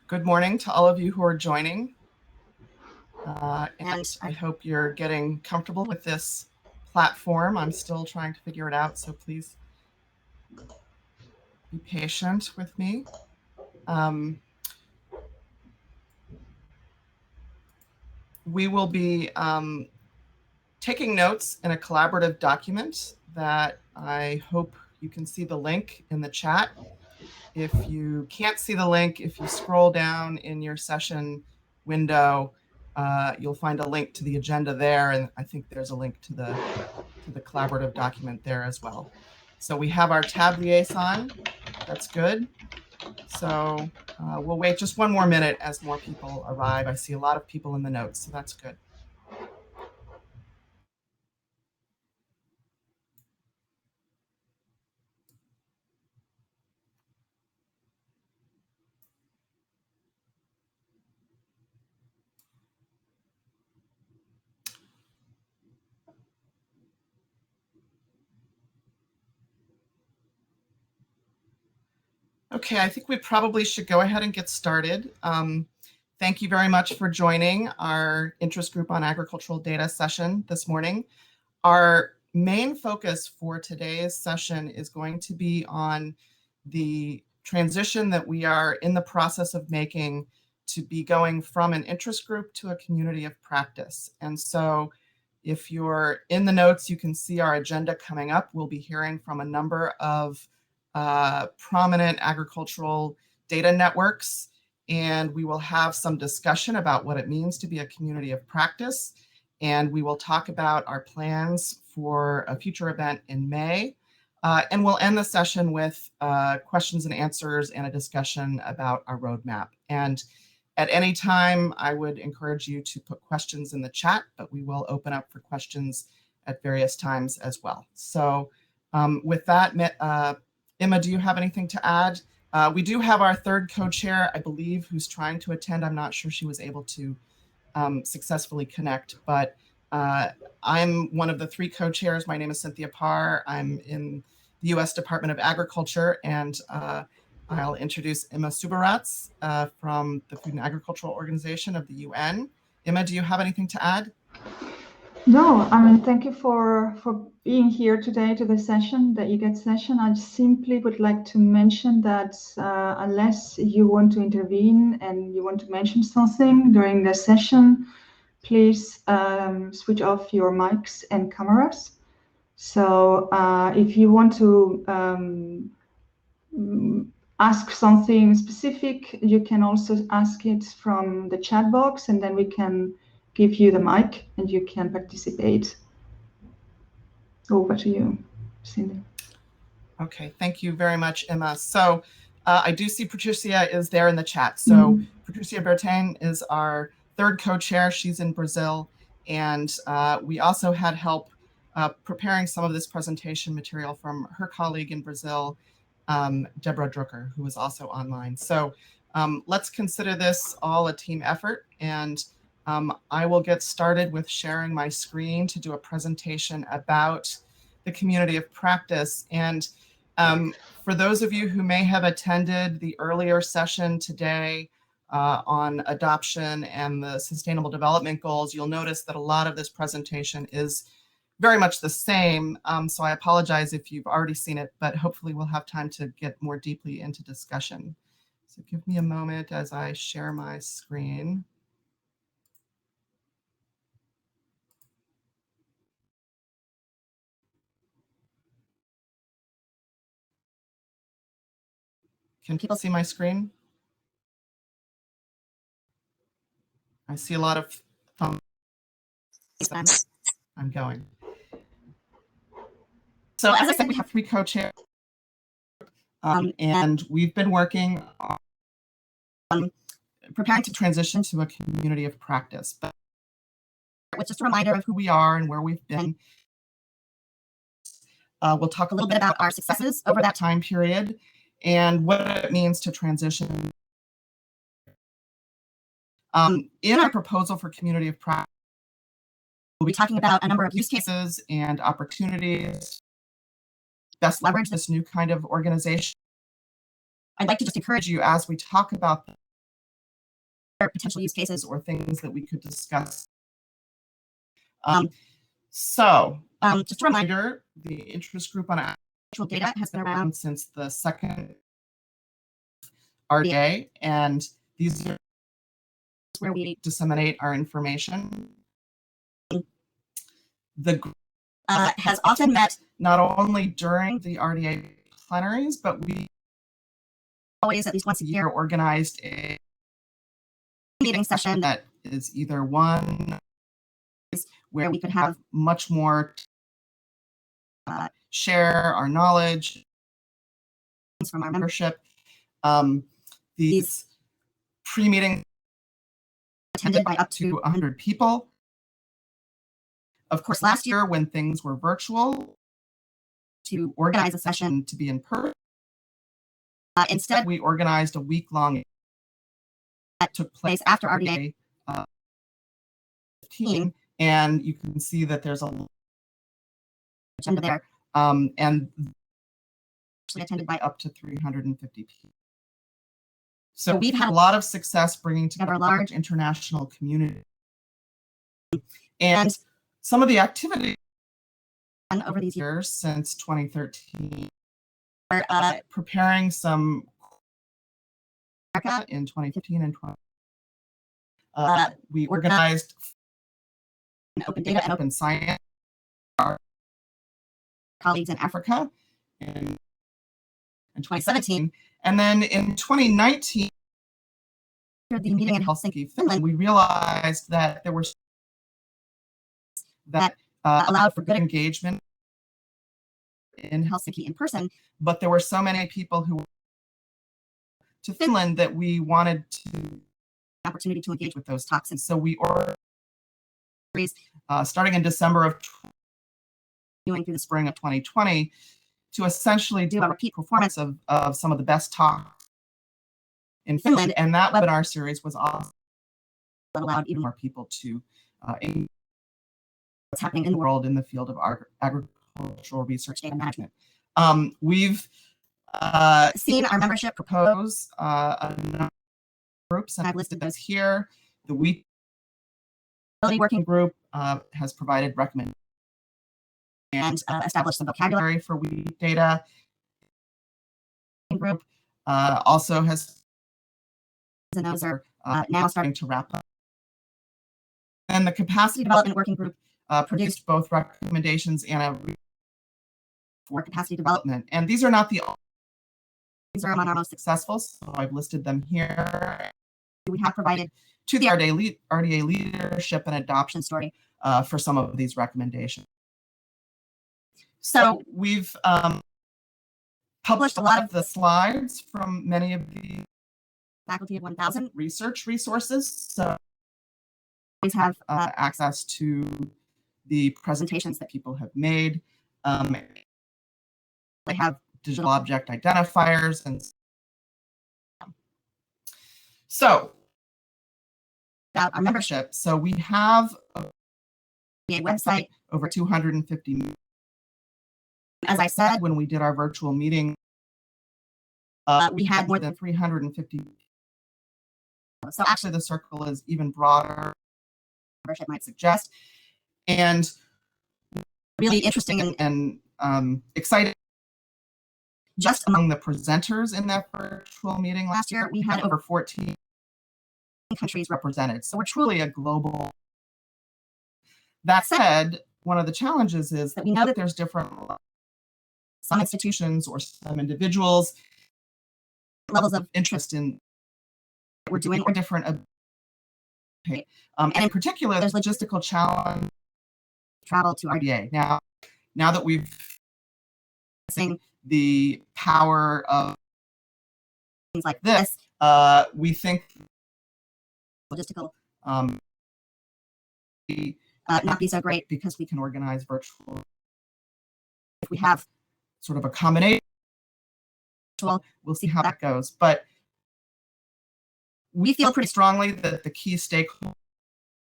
Good morning to all of you who are joining. And I hope you're getting comfortable with this platform. I'm still trying to figure it out, so please be patient with me. We will be taking notes in a collaborative document that I hope you can see the link in the chat. If you can't see the link, if you scroll down in your session window, you'll find a link to the agenda there, and I think there's a link to the collaborative document there as well. So we have our tab liaison. That's good. So we'll wait just one more minute as more people arrive. I see a lot of people in the notes, so that's good. Okay, I think we probably should go ahead and get started. Thank you very much for joining our interest group on agricultural data session this morning. Our main focus for today's session is going to be on the transition that we are in the process of making to be going from an interest group to a community of practice. And so if you're in the notes, you can see our agenda coming up. We'll be hearing from a number of prominent agricultural data networks, and we will have some discussion about what it means to be a community of practice. And we will talk about our plans for a future event in May. And we'll end the session with questions and answers and a discussion about our roadmap. And at any time, I would encourage you to put questions in the chat, but we will open up for questions at various times as well. So with that, Emma, do you have anything to add? We do have our third co-chair, I believe, who's trying to attend. I'm not sure she was able to successfully connect, but I'm one of the three co-chairs. My name is Cynthia Parr. I'm in the U.S. Department of Agriculture, and I'll introduce Emma Subarats from the Food and Agricultural Organization of the UN. Emma, do you have anything to add? No, I mean, thank you for being here today to the session, the IGAD session. I simply would like to mention that unless you want to intervene and you want to mention something during the session, please switch off your mics and cameras. So if you want to ask something specific, you can also ask it from the chat box, and then we can give you the mic and you can participate. Over to you, Cindy. Okay, thank you very much, Emma. So I do see Patricia is there in the chat. So Patricia Bertain is our third co-chair. She's in Brazil. And we also had help preparing some of this presentation material from her colleague in Brazil, Deborah Drucker, who is also online. So let's consider this all a team effort. And I will get started with sharing my screen to do a presentation about the community of practice. And for those of you who may have attended the earlier session today on adoption and the Sustainable Development Goals, you'll notice that a lot of this presentation is very much the same. So I apologize if you've already seen it, but hopefully we'll have time to get more deeply into discussion. So give me a moment as I share my screen. Can people see my screen? I see a lot of thumbs. I'm going. So as I said, we have three co-chairs, and we've been working on preparing to transition to a community of practice. But with just a reminder of who we are and where we've been, we'll talk a little bit about our successes over that time period and what it means to transition. In our proposal for community of practice, we'll be talking about a number of use cases and opportunities best leverage this new kind of organization. I'd like to just encourage you as we talk about potential use cases or things that we could discuss. So just a reminder, the interest group on agricultural data has been around since the second Rda, and these are where we disseminate our information. The group has often met not only during the Rda plenaries, but we always, at least once a year, organized a meeting session that is either one where we could have much more share our knowledge from our membership. These pre-meetings attended by up to 100 people. Of course, last year when things were virtual, to organize a session to be in person, instead we organized a week-long that took place after Rda 15, and you can see that there's a agenda there, and actually attended by up to 350 people. So we've had a lot of success bringing together a large international community. And some of the activities over these years since 2013 are preparing some in 2015 and 20. We organized open data and open science for our colleagues in Africa in 2017. And then in 2019, the meeting in Helsinki, Finland, we realized that there were that allowed for good engagement in Helsinki in person, but there were so many people who to Finland that we wanted to opportunity to engage with those talks. And so we organized starting in December of through the spring of 2020 to essentially do a repeat performance of some of the best talks in Finland. And that webinar series was awesome. That allowed even more people to engage what's happening in the world in the field of agricultural research data management. We've seen our membership propose a number of groups, and I've listed those here. The Week Working Group has provided recommendations and established some vocabulary for weak data. Group also has, and those are now starting to wrap up. And the Capacity Development Working Group produced both recommendations and a for capacity development. And these are not the only, these are among our most successful, so I've listed them here. We have provided to the Rda leadership and adoption story for some of these recommendations. So we've published a lot of the slides from many of the Faculty of 1000 research resources. So always have access to the presentations that people have made. They have digital object identifiers. And so about our membership. So we have a website, over 250. As I said, when we did our virtual meeting, we had more than 350. So actually the circle is even broader, membership might suggest. And really interesting and exciting. Just among the presenters in that virtual meeting last year, we had over 14 countries represented. So we're truly a global. That said, one of the challenges is that we know that there's different, some institutions or some individuals, levels of interest in what we're doing or different. And in particular, there's logistical challenge travel to Rda. Now that we've seen the power of things like this, we think logistical not be so great because we can organize virtual. If we have sort of a combination, we'll see how that goes. But we feel pretty strongly that the key stakeholders,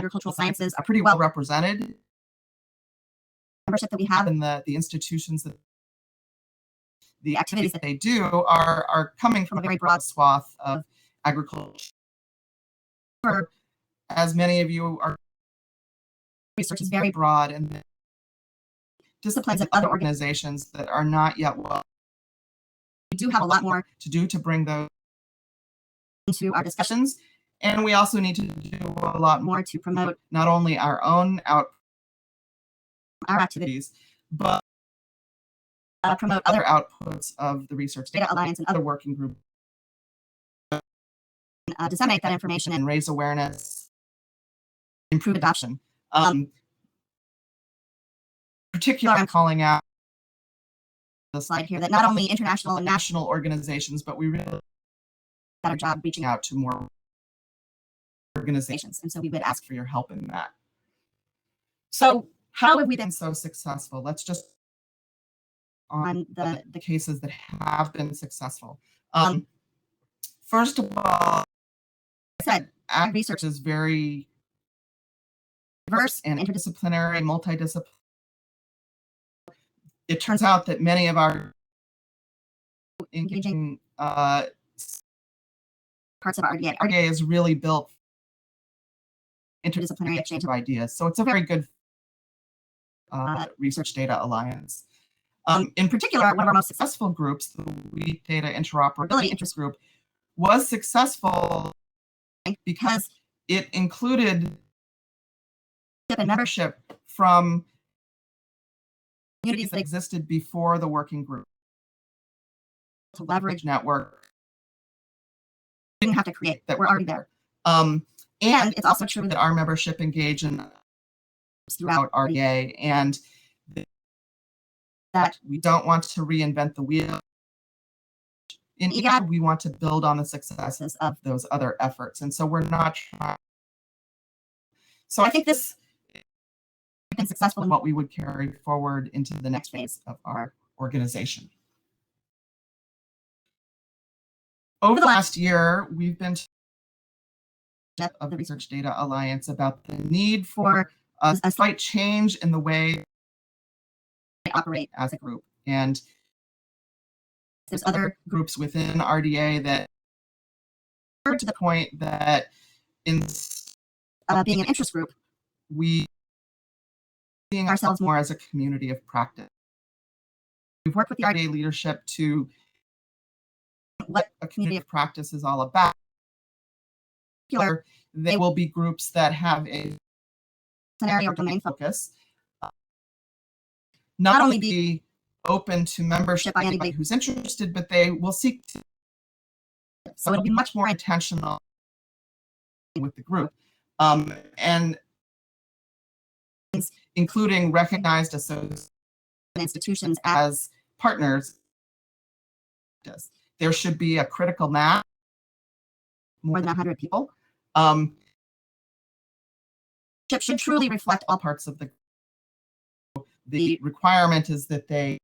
agricultural sciences, are pretty well represented. Membership that we have in the institutions that the activities that they do are coming from a very broad swath of agriculture as many of you are, research is very broad, and disciplines and other organizations that are not yet well. We do have a lot more to do to bring those into our discussions, and we also need to do a lot more to promote not only our own our activities, but promote other outputs of the Research Data Alliance and other working groups, disseminate that information and raise awareness, improve adoption. Particularly, I'm calling out the slide here that not only international and national organizations, but we really do a better job reaching out to more organizations. And so we would ask for your help in that. So how have we been so successful? Let's just on the cases that have been successful. First of all, I said ag research is very diverse and interdisciplinary, multidisciplinary. It turns out that many of our engaging parts of RDA is really built interdisciplinary exchange of ideas. So it's a very good Research Data Alliance. In particular, one of our most successful groups, the Wheat Data Interoperability Interest Group, was successful because it included membership from communities that existed before the working group to leverage network. We didn't have to create, that were already there. And it's also true that our membership engaged in throughout RDA, and that we don't want to reinvent the wheel. In IGAD, we want to build on the successes of those other efforts, and so we're not trying. So I think this has been successful in what we would carry forward into the next phase of our organization. Over the last year, we've been of the Research Data Alliance about the need for a slight change in the way we operate as a group. And there's other groups within RDA that are to the point that in being an interest group, we seeing ourselves more as a community of practice. We've worked with the RDA leadership to what a community of practice is all about. In particular, they will be groups that have a scenario or domain focus, not only be open to membership by anybody who's interested, but they will seek to. So it'll be much more intentional with the group, and including recognized associations and institutions as partners. There should be a critical mass, more than 100 people. Should truly reflect all parts of the group. The requirement is that they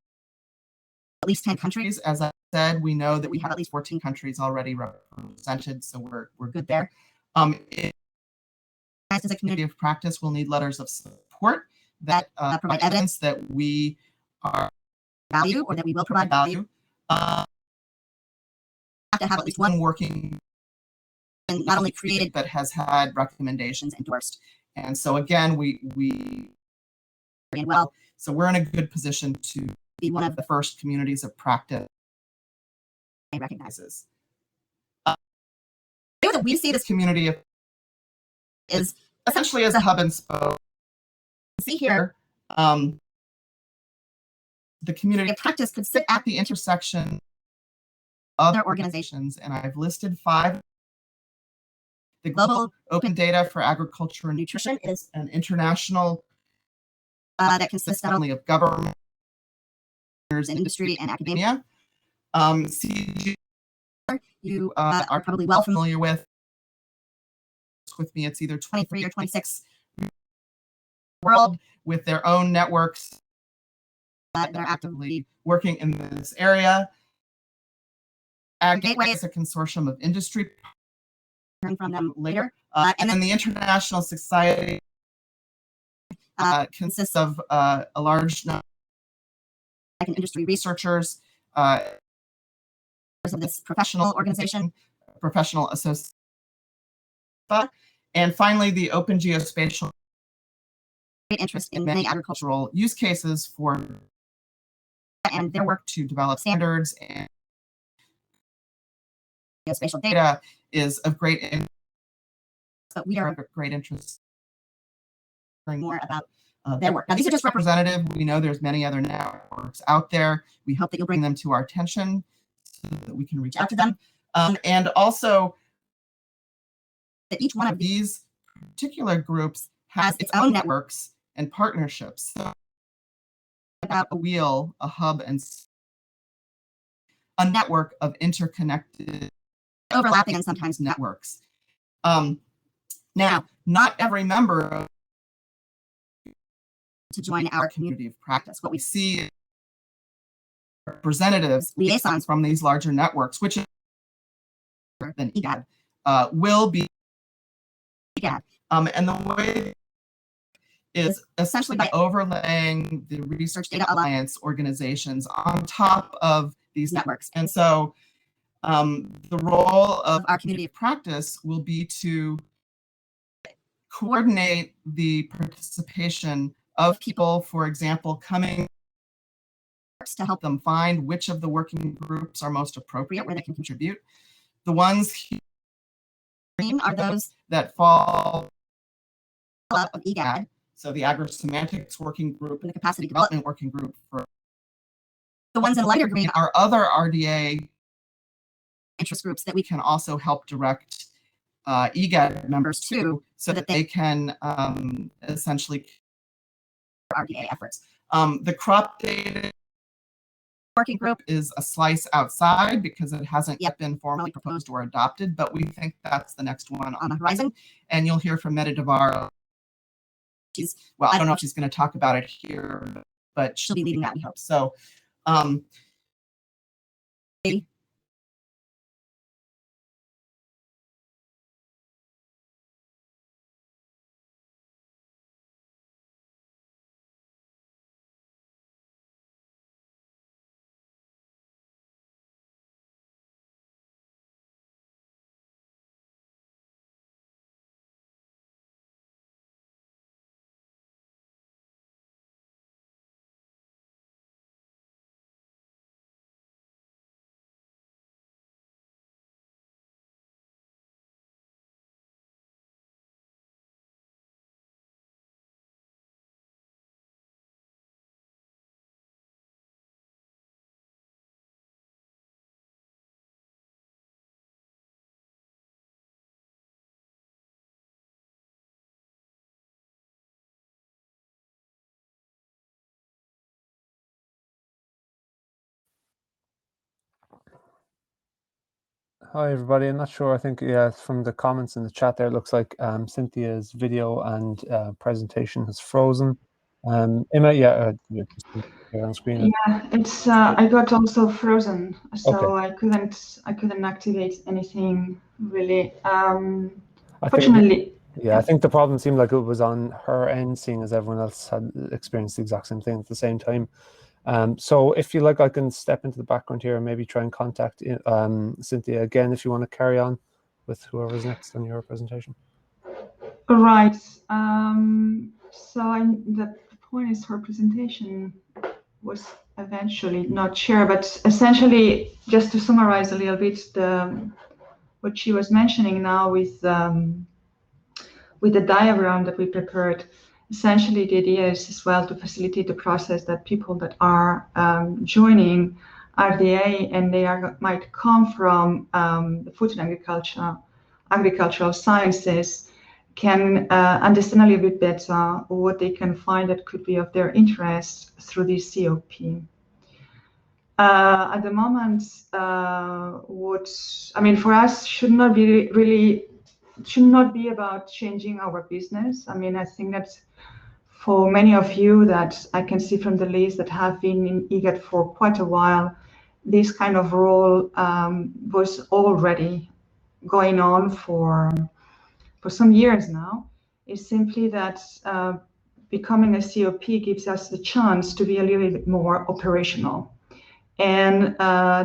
at least 10 countries. As I said, we know that we have at least 14 countries already represented, so we're good there. As a community of practice, we'll need letters of support that provide evidence that we are value or that we will provide value. Have to have at least one working, and not only created but has had recommendations endorsed. And so again, we well, so we're in a good position to be one of the first communities of practice it recognizes. The way that we see this community is essentially as a hub and spoke. See here, the community of practice could sit at the intersection of other organizations, and I've listed 5. The Global Open Data for Agriculture and Nutrition is an international that consists not only of government, industry, and academia. CG, you are probably well familiar with me. It's either 23 or 26 world with their own networks that are actively working in this area. Ag Gateway is a consortium of industry. Hearing from them later. And then the International Society consists of a large number of industry researchers of this professional organization, professional association. And finally, the Open Geospatial interest in many agricultural use cases for and their work to develop standards and geospatial data is of great interest. But we are of great interest in learning more about their work. Now, these are just representative. We know there's many other networks out there. We hope that you'll bring them to our attention so that we can reach out to them. And also, that each one of these particular groups has its own networks and partnerships. So about a wheel, a hub, and a network of interconnected, overlapping, and sometimes networks. Now, not every member to join our community of practice. What we see representatives, liaisons from these larger networks, which is than IGAD, will be IGAD. And the way is essentially by overlaying the Research Data Alliance organizations on top of these networks. And so the role of our community of practice will be to coordinate the participation of people, for example, coming to help them find which of the working groups are most appropriate, where they can contribute. The ones here are those that fall out of IGAD, so the Agri-Semantics Working Group and the Capacity Development Working Group. For the ones in lighter green are other RDA interest groups that we can also help direct IGAD members to, so that they can essentially RDA efforts. The crop data working group is a slice outside because it hasn't yet been formally proposed or adopted, but we think that's the next one on the horizon. And you'll hear from Meta Devaro. Well, I don't know if she's going to talk about it here, but she'll be leading that, we hope. So Hi everybody. I'm not sure. I think from the comments in the chat there, it looks like Cynthia's video and presentation has frozen. Emma, here on screen. Yeah, it's I got also frozen, so okay. I couldn't activate anything really. Fortunately. I think the problem seemed like it was on her end, seeing as everyone else had experienced the exact same thing at the same time. So if you like, I can step into the background here and maybe try and contact Cynthia again if you want to carry on with whoever's next on your presentation. Right. So the point is her presentation was eventually not shared, but essentially, just to summarize a little bit, what she was mentioning now with the diagram that we prepared. Essentially, the idea is as well to facilitate the process that people that are joining RDA and they might come from the food and agricultural sciences can understand a little bit better what they can find that could be of their interest through this COP. At the moment, for us should not be about changing our business. I mean, I think that for many of you that I can see from the list that have been in IGAD for quite a while, this kind of role was already going on for some years now. It's simply that becoming a COP gives us the chance to be a little bit more operational. And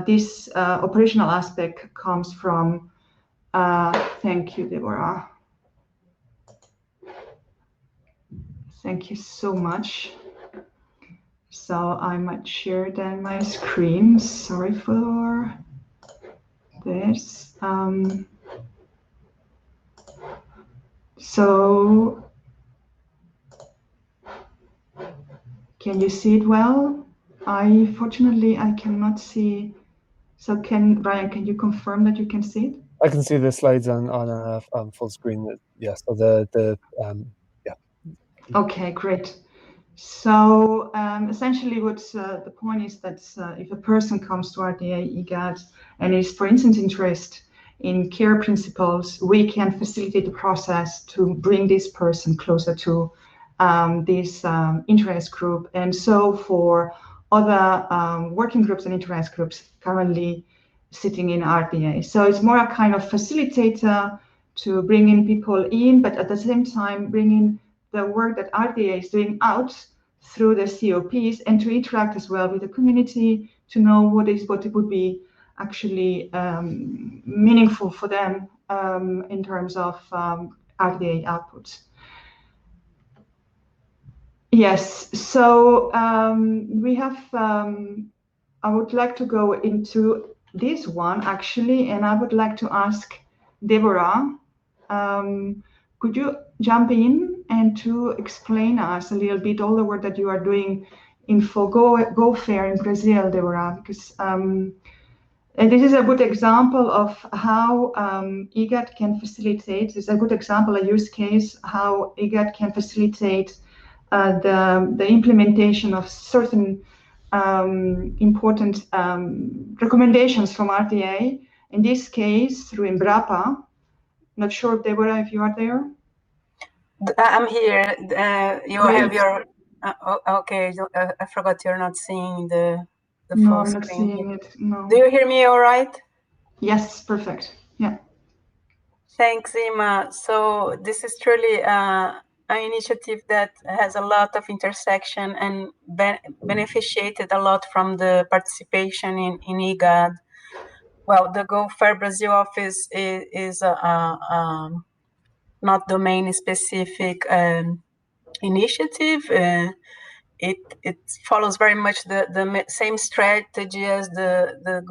this operational aspect comes from, thank you, Deborah. Thank you so much. So I might share then my screen. Sorry for this. So can you see it well? Fortunately, I cannot see. So Ryan, can you confirm that you can see it? I can see the slides on full screen. Yes, so yeah. Okay, great. So essentially what the point is that if a person comes to Rda IGAD and is, for instance, interested in care principles, we can facilitate the process to bring this person closer to this interest group. And so for other working groups and interest groups currently sitting in Rda. So it's more a kind of facilitator to bring in people in, but at the same time bring in the work that Rda is doing out through the COPs and to interact as well with the community to know what it would be actually meaningful for them in terms of Rda outputs. Yes, so we have, I would like to go into this one actually, and I would like to ask Deborah, could you jump in and to explain us a little bit all the work that you are doing in Go Fair in Brazil, Deborah? Because and this is a good example of how IGAD can facilitate. It's a good example, a use case, how IGAD can facilitate the implementation of certain important recommendations from Rda. In this case, through Embrapa. Not sure, Deborah, if you are there. I'm here. You Great. have your. Okay, I forgot you're not seeing the No, full I'm screen. not seeing it. No. Do you hear me all right? Yes, perfect. Yeah. Thanks, Ima. So this is truly an initiative that has a lot of intersection and beneficiated a lot from the participation in IGAD. Well, the Go Fair Brazil office is not domain specific initiative. It follows very much the same strategy as the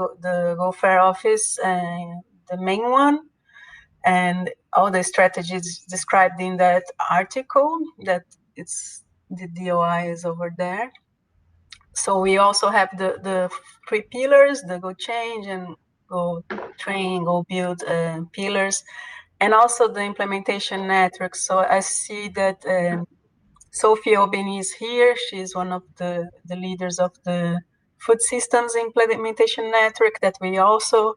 Go Fair office, the main one, and all the strategies described in that article that it's the DOI is over there. So we also have the 3 pillars, the Go Change and Go Train, Go Build pillars, and also the implementation network. So I see that Sophie Obeni is here. She's one of the leaders of the food systems implementation network that we also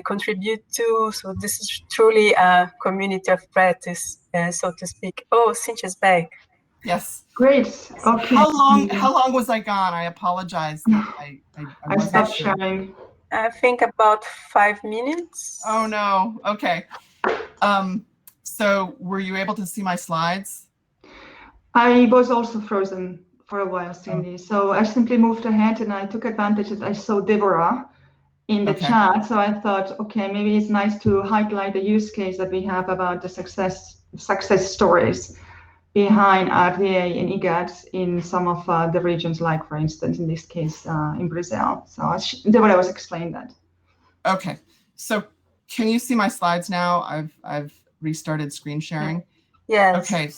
contribute to. So this is truly a community of practice, so to speak. Oh, Cynthia's back. Yes. Great. Okay. How long was I gone? I apologize. I stopped sharing. I think about 5 minutes. Oh no. Okay. So were you able to see my slides? I was also frozen for a while, Cindy. So I simply moved ahead and I took advantage that I saw Deborah in the chat. So I thought, okay, maybe it's nice to highlight the use case that we have about the success stories behind Rda and IGAD in some of the regions, like for instance, in this case, in Brazil. So Deborah was explaining that. Okay. So can you see my slides now? I've restarted screen sharing. Yes. Okay.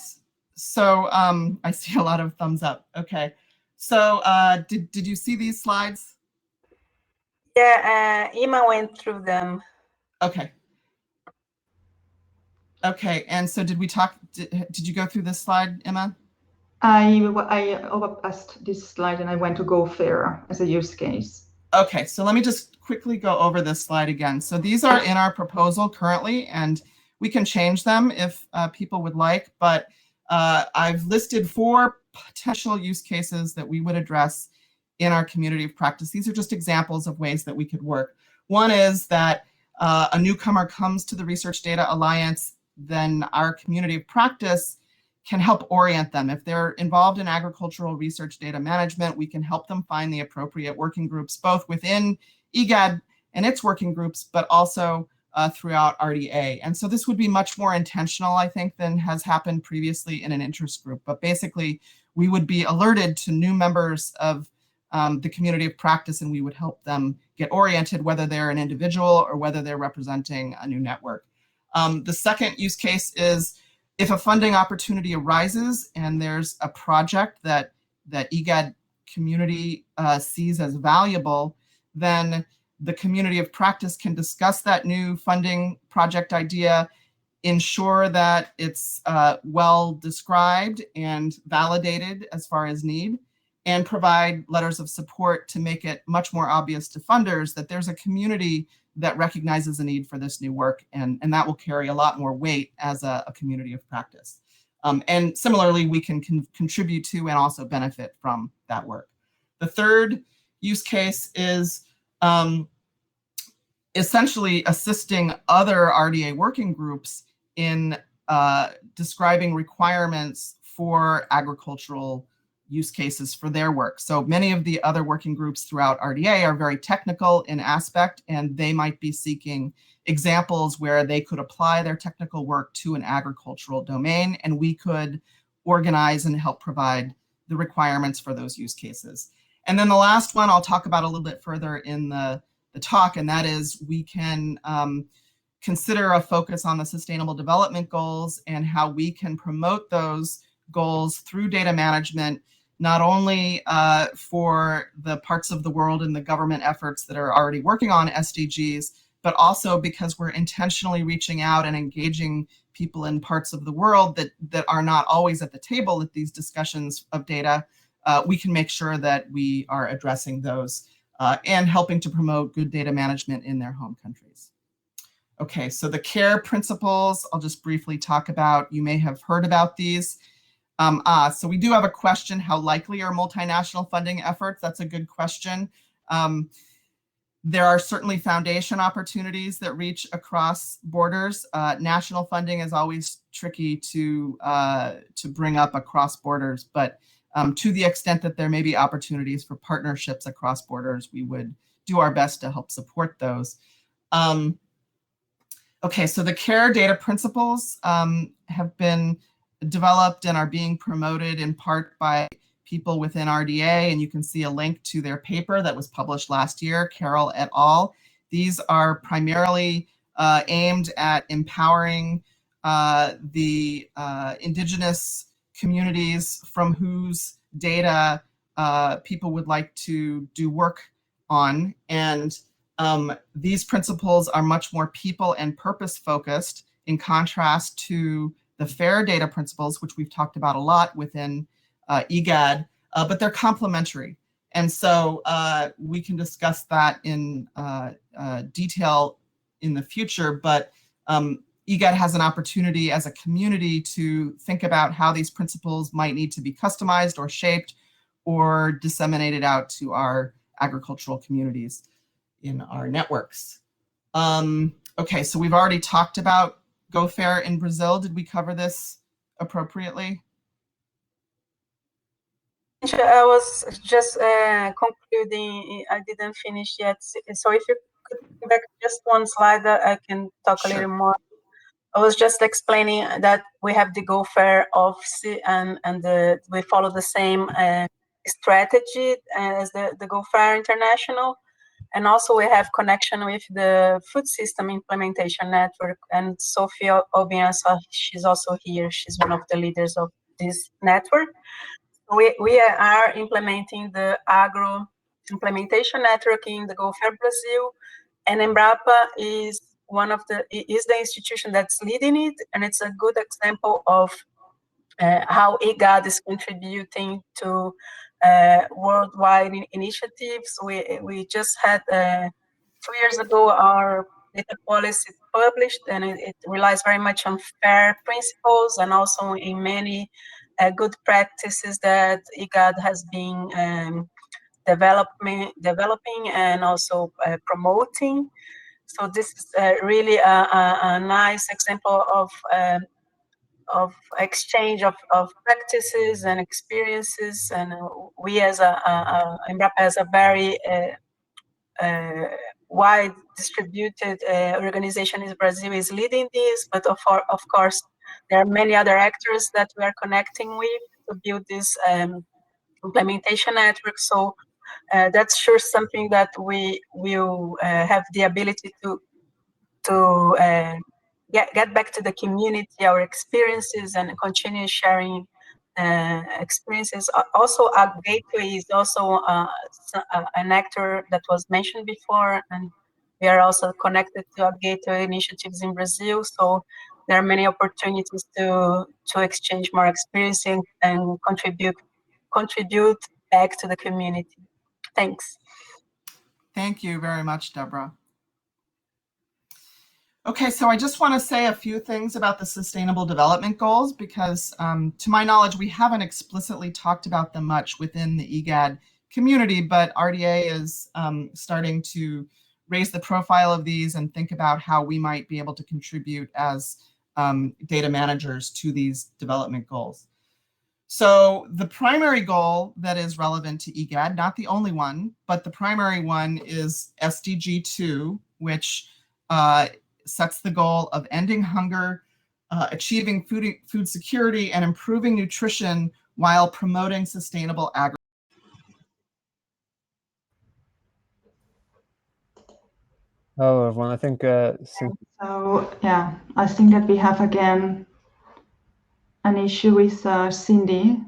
So I see a lot of thumbs up. Okay. So did you see these slides? Yeah, Ima went through them. Okay. Okay. And so did we talk? Did you go through this slide, Emma? I overpassed this slide and I went to Go Fair as a use case. Okay. So let me just quickly go over this slide again. So these are in our proposal currently, and we can change them if people would like, but I've listed 4 potential use cases that we would address in our community of practice. These are just examples of ways that we could work. One is that a newcomer comes to the Research Data Alliance, then our community of practice can help orient them. If they're involved in agricultural research data management, we can help them find the appropriate working groups, both within IGAD and its working groups, but also throughout RDA. And so this would be much more intentional, I think, than has happened previously in an interest group. But basically, we would be alerted to new members of the community of practice, and we would help them get oriented, whether they're an individual or whether they're representing a new network. The second use case is if a funding opportunity arises and there's a project that IGAD community sees as valuable, then the community of practice can discuss that new funding project idea, ensure that it's well described and validated as far as need, and provide letters of support to make it much more obvious to funders that there's a community that recognizes a need for this new work, and that will carry a lot more weight as a community of practice. And similarly, we can contribute to and also benefit from that work. The third use case is essentially assisting other RDA working groups in describing requirements for agricultural use cases for their work. So many of the other working groups throughout RDA are very technical in aspect, and they might be seeking examples where they could apply their technical work to an agricultural domain, and we could organize and help provide the requirements for those use cases. And then the last one I'll talk about a little bit further in the talk, and that is we can consider a focus on the Sustainable Development Goals and how we can promote those goals through data management, not only for the parts of the world and the government efforts that are already working on SDGs, but also because we're intentionally reaching out and engaging people in parts of the world that are not always at the table at these discussions of data. We can make sure that we are addressing those and helping to promote good data management in their home countries. Okay, so the CARE principles, I'll just briefly talk about. You may have heard about these. So we do have a question, how likely are multinational funding efforts? That's a good question. There are certainly foundation opportunities that reach across borders. National funding is always tricky to bring up across borders, but to the extent that there may be opportunities for partnerships across borders, we would do our best to help support those. Okay, so the CARE data principles have been developed and are being promoted in part by people within RDA, and you can see a link to their paper that was published last year, Carroll et al. These are primarily aimed at empowering the indigenous communities from whose data people would like to do work on. And these principles are much more people and purpose focused in contrast to the FAIR data principles, which we've talked about a lot within IGAD, but they're complementary. And so we can discuss that in detail in the future, but IGAD has an opportunity as a community to think about how these principles might need to be customized or shaped or disseminated out to our agricultural communities in our networks. Okay, so we've already talked about Go Fair in Brazil. Did we cover this appropriately? I was just concluding. I didn't finish yet. So if you could go back just one slide, I can talk a little more. I was just explaining that we have the Go Fair office, and we follow the same strategy as the Go Fair International. And also we have connection with the Food System Implementation Network, and Sophia Obiansa, she's also here. She's one of the leaders of this network. We are implementing the Agro Implementation Network in the Go Fair Brazil, and Embrapa is the institution that's leading it, and it's a good example of how IGAD is contributing to worldwide initiatives. We just had 2 years ago our data policy published, and it relies very much on FAIR principles and also in many good practices that IGAD has been developing and also promoting. So this is really a nice example of exchange of practices and experiences, and we as Embrapa has a very wide distributed organization in Brazil is leading this, but of course, there are many other actors that we are connecting with to build this implementation network. So that's sure something that we will have the ability to get back to the community, our experiences, and continue sharing experiences. Also, Ogc Gateway is also an actor that was mentioned before, and we are also connected to Ogc Gateway initiatives in Brazil. So there are many opportunities to exchange more experience and contribute back to the community. Thanks. Thank you very much, Deborah. Okay, so I just want to say a few things about the Sustainable Development Goals because to my knowledge, we haven't explicitly talked about them much within the IGAD community, but RDA is starting to raise the profile of these and think about how we might be able to contribute as data managers to these development goals. So the primary goal that is relevant to IGAD, not the only one, but the primary one is SDG 2, which sets the goal of ending hunger, achieving food security, and improving nutrition while promoting sustainable agriculture. Hello, everyone. I think So yeah, I think that we have again an issue with Cindy.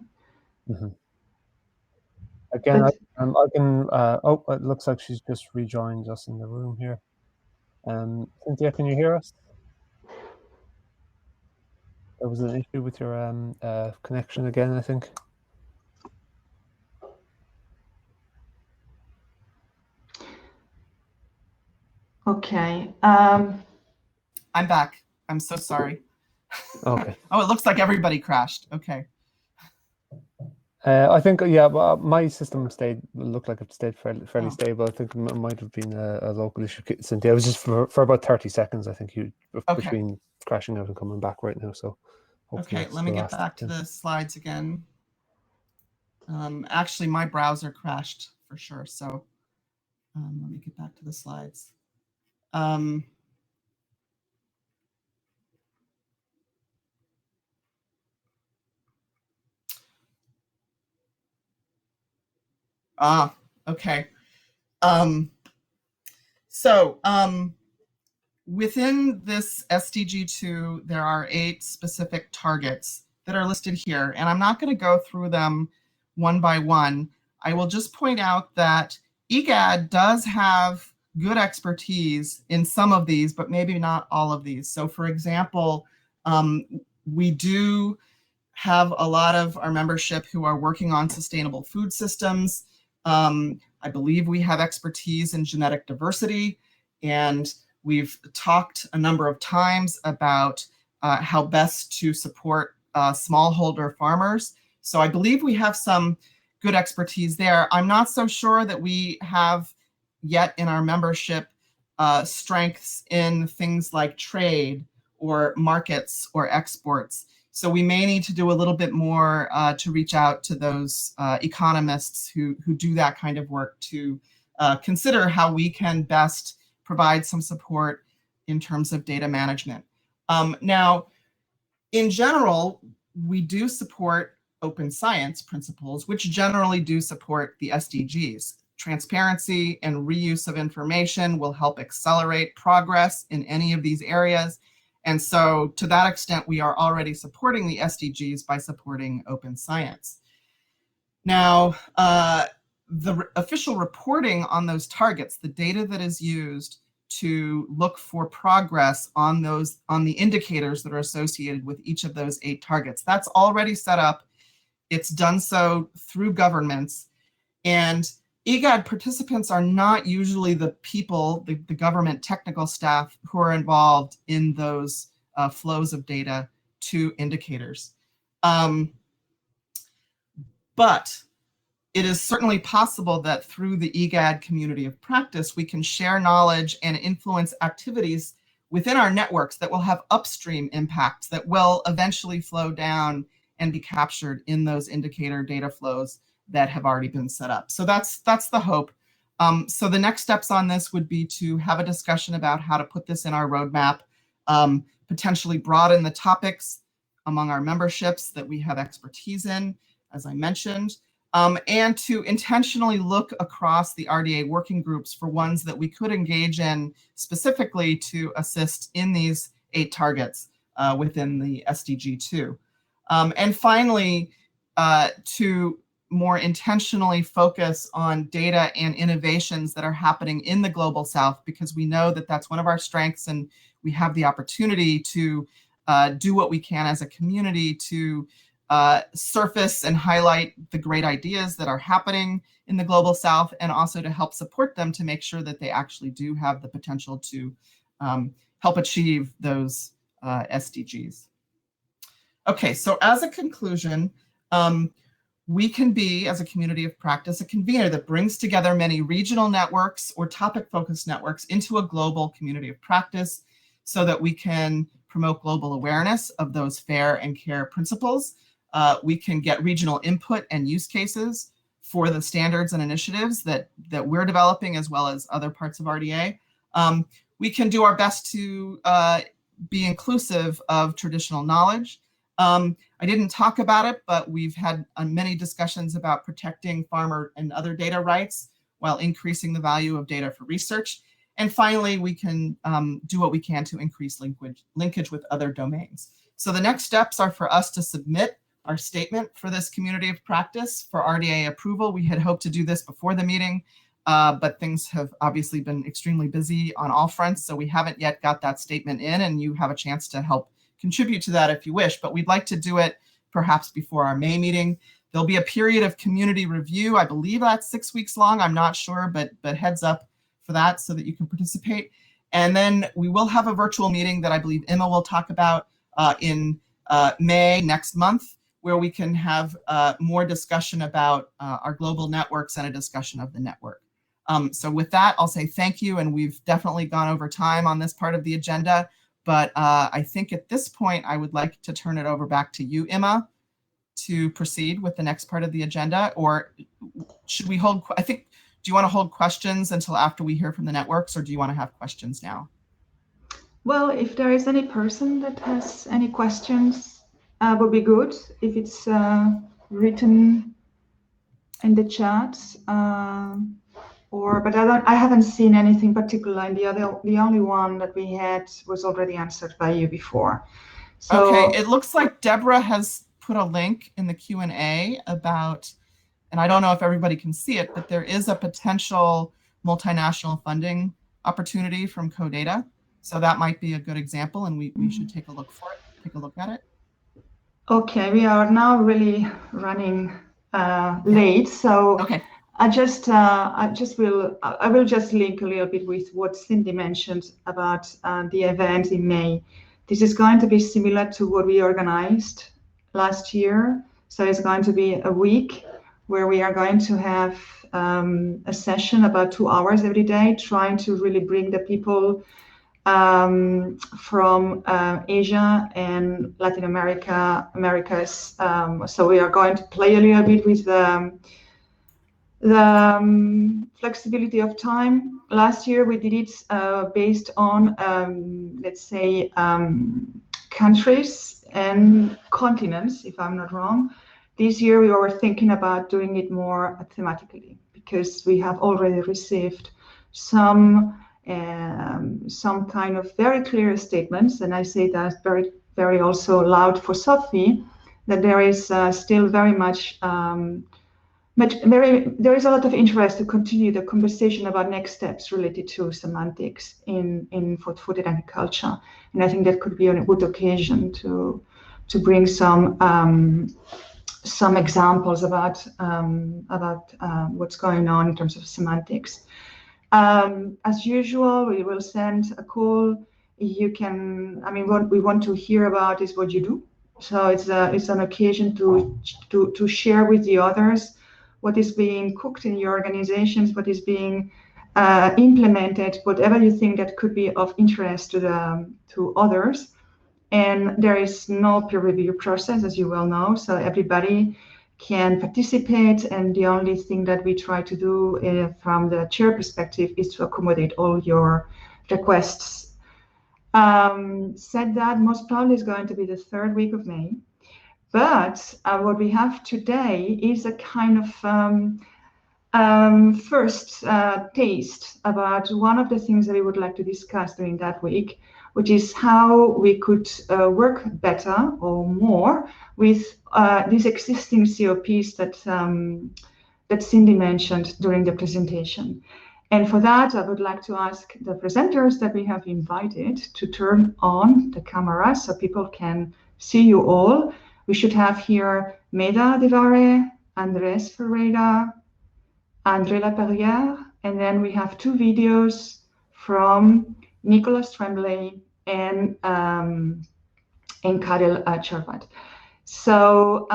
again, But- I can. Oh, it looks like she's just rejoined us in the room here. Cynthia, can you hear us? There was an issue with your connection again, I think. Okay. I'm back. I'm so sorry. Okay. Oh, it looks like everybody crashed. Okay. I think, yeah, well, my system looked like it stayed fairly stable. I think it might have been a local issue, Cynthia. It was just for about 30 seconds, I think, between crashing out and coming back right now. So hopefully Okay, let me get back to the slides again. Actually, my browser crashed for sure. So let me get back to the slides. Okay. Within this SDG 2, there are 8 specific targets that are listed here, and I'm not going to go through them one by one. I will just point out that IGAD does have good expertise in some of these, but maybe not all of these. So for example, we do have a lot of our membership who are working on sustainable food systems. I believe we have expertise in genetic diversity, and we've talked a number of times about how best to support smallholder farmers. So I believe we have some good expertise there. I'm not so sure that we have yet in our membership strengths in things like trade or markets or exports. So we may need to do a little bit more to reach out to those economists who do that kind of work to consider how we can best provide some support in terms of data management. Now, in general, we do support open science principles, which generally do support the SDGs. Transparency and reuse of information will help accelerate progress in any of these areas. And so to that extent, we are already supporting the SDGs by supporting open science. Now, the official reporting on those targets, the data that is used to look for progress on the indicators that are associated with each of those 8 targets, that's already set up. It's done so through governments, and IGAD participants are not usually the people, the government technical staff who are involved in those flows of data to indicators. But it is certainly possible that through the IGAD community of practice, we can share knowledge and influence activities within our networks that will have upstream impacts that will eventually flow down and be captured in those indicator data flows that have already been set up. So that's the hope. So the next steps on this would be to have a discussion about how to put this in our roadmap, potentially broaden the topics among our memberships that we have expertise in, as I mentioned, and to intentionally look across the RDA working groups for ones that we could engage in specifically to assist in these 8 targets within the SDG 2. And finally, to more intentionally focus on data and innovations that are happening in the Global South, because we know that that's one of our strengths, and we have the opportunity to do what we can as a community to surface and highlight the great ideas that are happening in the Global South, and also to help support them to make sure that they actually do have the potential to help achieve those SDGs. Okay, so as a conclusion, we can be, as a community of practice, a convener that brings together many regional networks or topic-focused networks into a global community of practice so that we can promote global awareness of those fair and care principles. We can get regional input and use cases for the standards and initiatives that we're developing, as well as other parts of RDA. We can do our best to be inclusive of traditional knowledge. I didn't talk about it, but we've had many discussions about protecting farmer and other data rights while increasing the value of data for research. And finally, we can do what we can to increase linkage with other domains. So the next steps are for us to submit our statement for this community of practice for RDA approval. We had hoped to do this before the meeting, but things have obviously been extremely busy on all fronts, so we haven't yet got that statement in, and you have a chance to help contribute to that if you wish, but we'd like to do it perhaps before our May meeting. There'll be a period of community review. I believe that's 6 weeks long. I'm not sure, but heads up for that so that you can participate. And then we will have a virtual meeting that I believe Emma will talk about in May next month, where we can have more discussion about our global networks and a discussion of the network. So with that, I'll say thank you, and we've definitely gone over time on this part of the agenda. But I think at this point, I would like to turn it over back to you, Emma, to proceed with the next part of the agenda. Or should we hold, do you want to hold questions until after we hear from the networks, or do you want to have questions now? Well, if there is any person that has any questions, would be good if it's written in the chat. But I haven't seen anything particular, and the only one that we had was already answered by you before. So, okay, it looks like Deborah has put a link in the Q&A about, and I don't know if everybody can see it, but there is a potential multinational funding opportunity from CODATA. So that might be a good example, and we should take a look at it. Okay, we are now really running late, so okay. I will just link a little bit with what Cindy mentioned about the event in May. This is going to be similar to what we organized last year. So it's going to be a week where we are going to have a session about 2 hours every day, trying to really bring the people from Asia and Latin Americas. So we are going to play a little bit with the flexibility of time. Last year we did it based on, let's say, countries and continents, if I'm not wrong. This year we were thinking about doing it more thematically, because we have already received some kind of very clear statements, and I say that very, very also loud for Sophie, that there is still very much there is a lot of interest to continue the conversation about next steps related to semantics in food and agriculture, and I think that could be a good occasion to bring some examples about what's going on in terms of semantics. As usual, we will send a call. You can, what we want to hear about is what you do. So it's an occasion to share with the others what is being cooked in your organizations, what is being implemented, whatever you think that could be of interest to others. And there is no peer review process, as you well know. So everybody can participate, and the only thing that we try to do from the chair perspective is to accommodate all your requests. Said that, most probably is going to be the 3rd week of May, but what we have today is a kind of first taste about one of the things that we would like to discuss during that week, which is how we could work better or more with these existing COPs that Cindy mentioned during the presentation. And for that, I would like to ask the presenters that we have invited to turn on the camera so people can see you all. We should have here Rda Participation, Andres Ferreira, Rda Participation, and then we have 2 videos from Nicholas Tremblay and Karel Charvat. So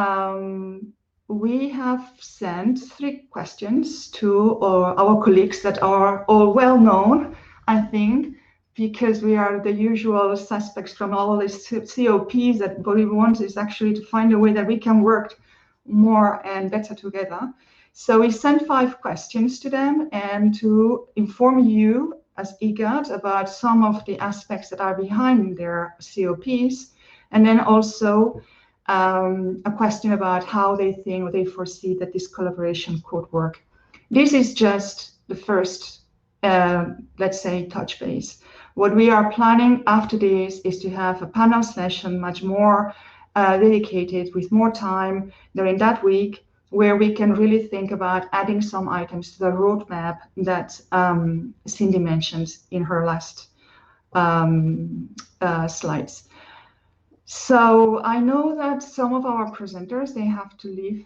we have sent 3 questions to our colleagues that are all well known, I think, because we are the usual suspects from all these COPs. That what we want is actually to find a way that we can work more and better together. So we sent 5 questions to them, and to inform you as IGAD about some of the aspects that are behind their COPs, and then also a question about how they think or they foresee that this collaboration could work. This is just the first, let's say, touch base. What we are planning after this is to have a panel session much more dedicated with more time during that week, where we can really think about adding some items to the roadmap that Cindy mentioned in her last slides. So I know that some of our presenters, they have to leave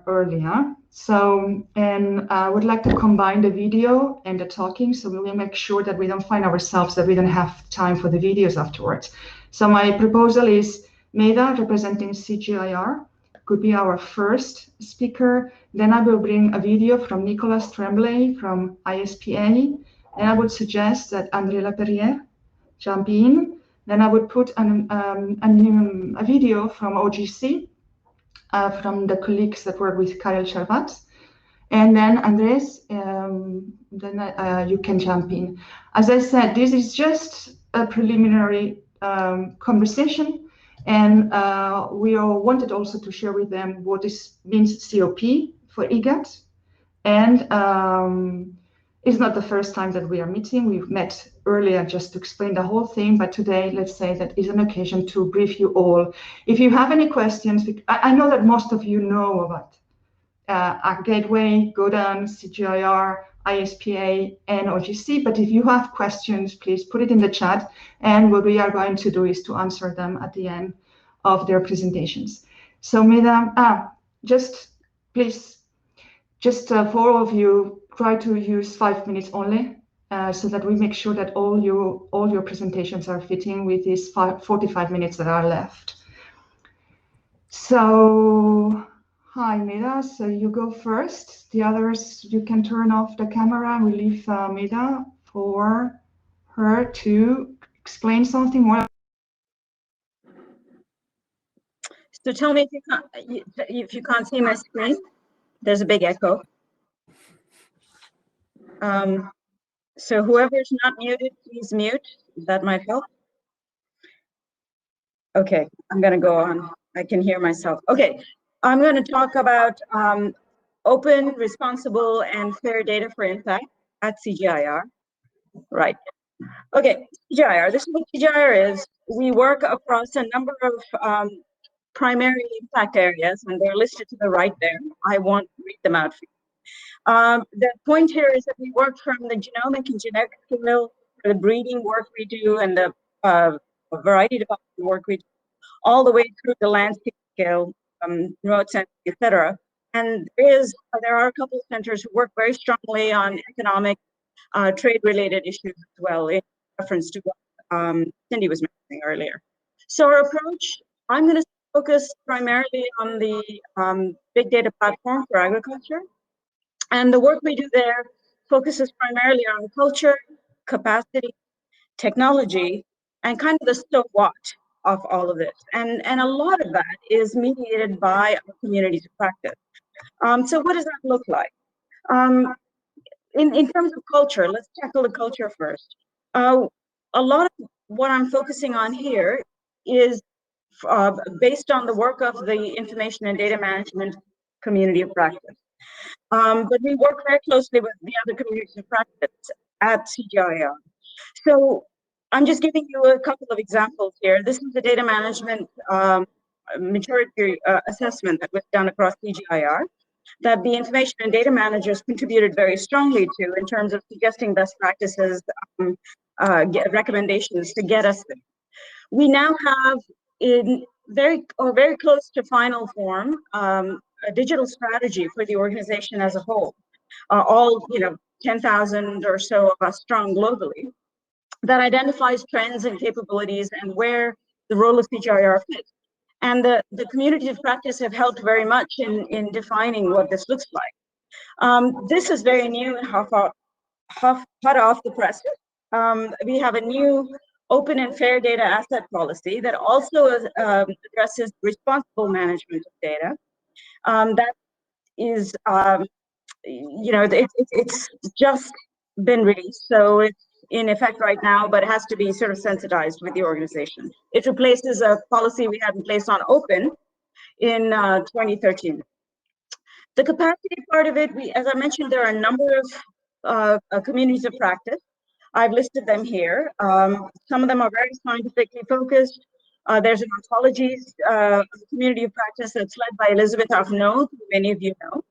earlier. So, and I would like to combine the video and the talking, so we will make sure that we don't find ourselves that we don't have time for the videos afterwards. So my proposal is Rda, representing CGIAR, could be our first speaker. Then I will bring a video from Nicholas Tremblay from ISPA. And I would suggest that Rda Participation jump in. Then I would put a video from OGC, from the colleagues that work with Karel Charvat. And then Andres, you can jump in. As I said, this is just a preliminary conversation. And we all wanted also to share with them what this means COP for IGAD. And it's not the first time that we are meeting. We've met earlier just to explain the whole thing, but today, let's say that is an occasion to brief you all. If you have any questions, I know that most of you know about our Gateway, GODAN, CGIAR, ISPA, and OGC, but if you have questions, please put it in the chat, and what we are going to do is to answer them at the end of their presentations. So, just please, for all of you, try to use 5 minutes only, so that we make sure that all your presentations are fitting with these 45 minutes that are left. So, hi, Rda. So you go first. The others, you can turn off the camera. We leave Rda for her to explain something more. So tell me if you can't see my screen. There's a big echo. So whoever's not muted, please mute. That might help. Okay, I'm going to go on. I can hear myself. Okay, I'm going to talk about open, responsible, and fair data for impact at CGIAR. Right. Okay, CGIAR. This is what CGIAR is. We work across a number of primary impact areas, and they're listed to the right there. I won't read them out for you. The point here is that we work from the genomic and genetic scale, the breeding work we do, and the variety development work we do, all the way through the landscape scale, remote sensing, etc. And there are a couple of centers who work very strongly on economic, trade-related issues as well, in reference to what Cindy was mentioning earlier. So our approach, I'm going to focus primarily on the big data platform for agriculture. And the work we do there focuses primarily on culture, capacity, technology, and kind of the so what. of all of this. And a lot of that is mediated by our communities of practice. So what does that look like? In terms of culture, let's tackle the culture first. A lot of what I'm focusing on here is based on the work of the information and data management community of practice. But we work very closely with the other communities of practice at CGIAR. So I'm just giving you a couple of examples here. This is the data management maturity assessment that was done across CGIAR that the information and data managers contributed very strongly to in terms of suggesting best practices, recommendations to get us there. We now have in very close to final form a digital strategy for the organization as a whole, all 10,000 or so of us strong globally, that identifies trends and capabilities and where the role of CGIAR fits. And the community of practice have helped very much in defining what this looks like. This is very new and hot off the presses. We have a new open and fair data asset policy that also addresses responsible management of data. That is, it's just been released, so it's in effect right now, but it has to be sort of sensitized with the organization. It replaces a policy we had in place on open in 2013. The capacity part of it, as I mentioned, there are a number of communities of practice. I've listed them here. Some of them are very scientifically focused. There's an ontologies community of practice that's led by Elizabeth Afno, who many of you know.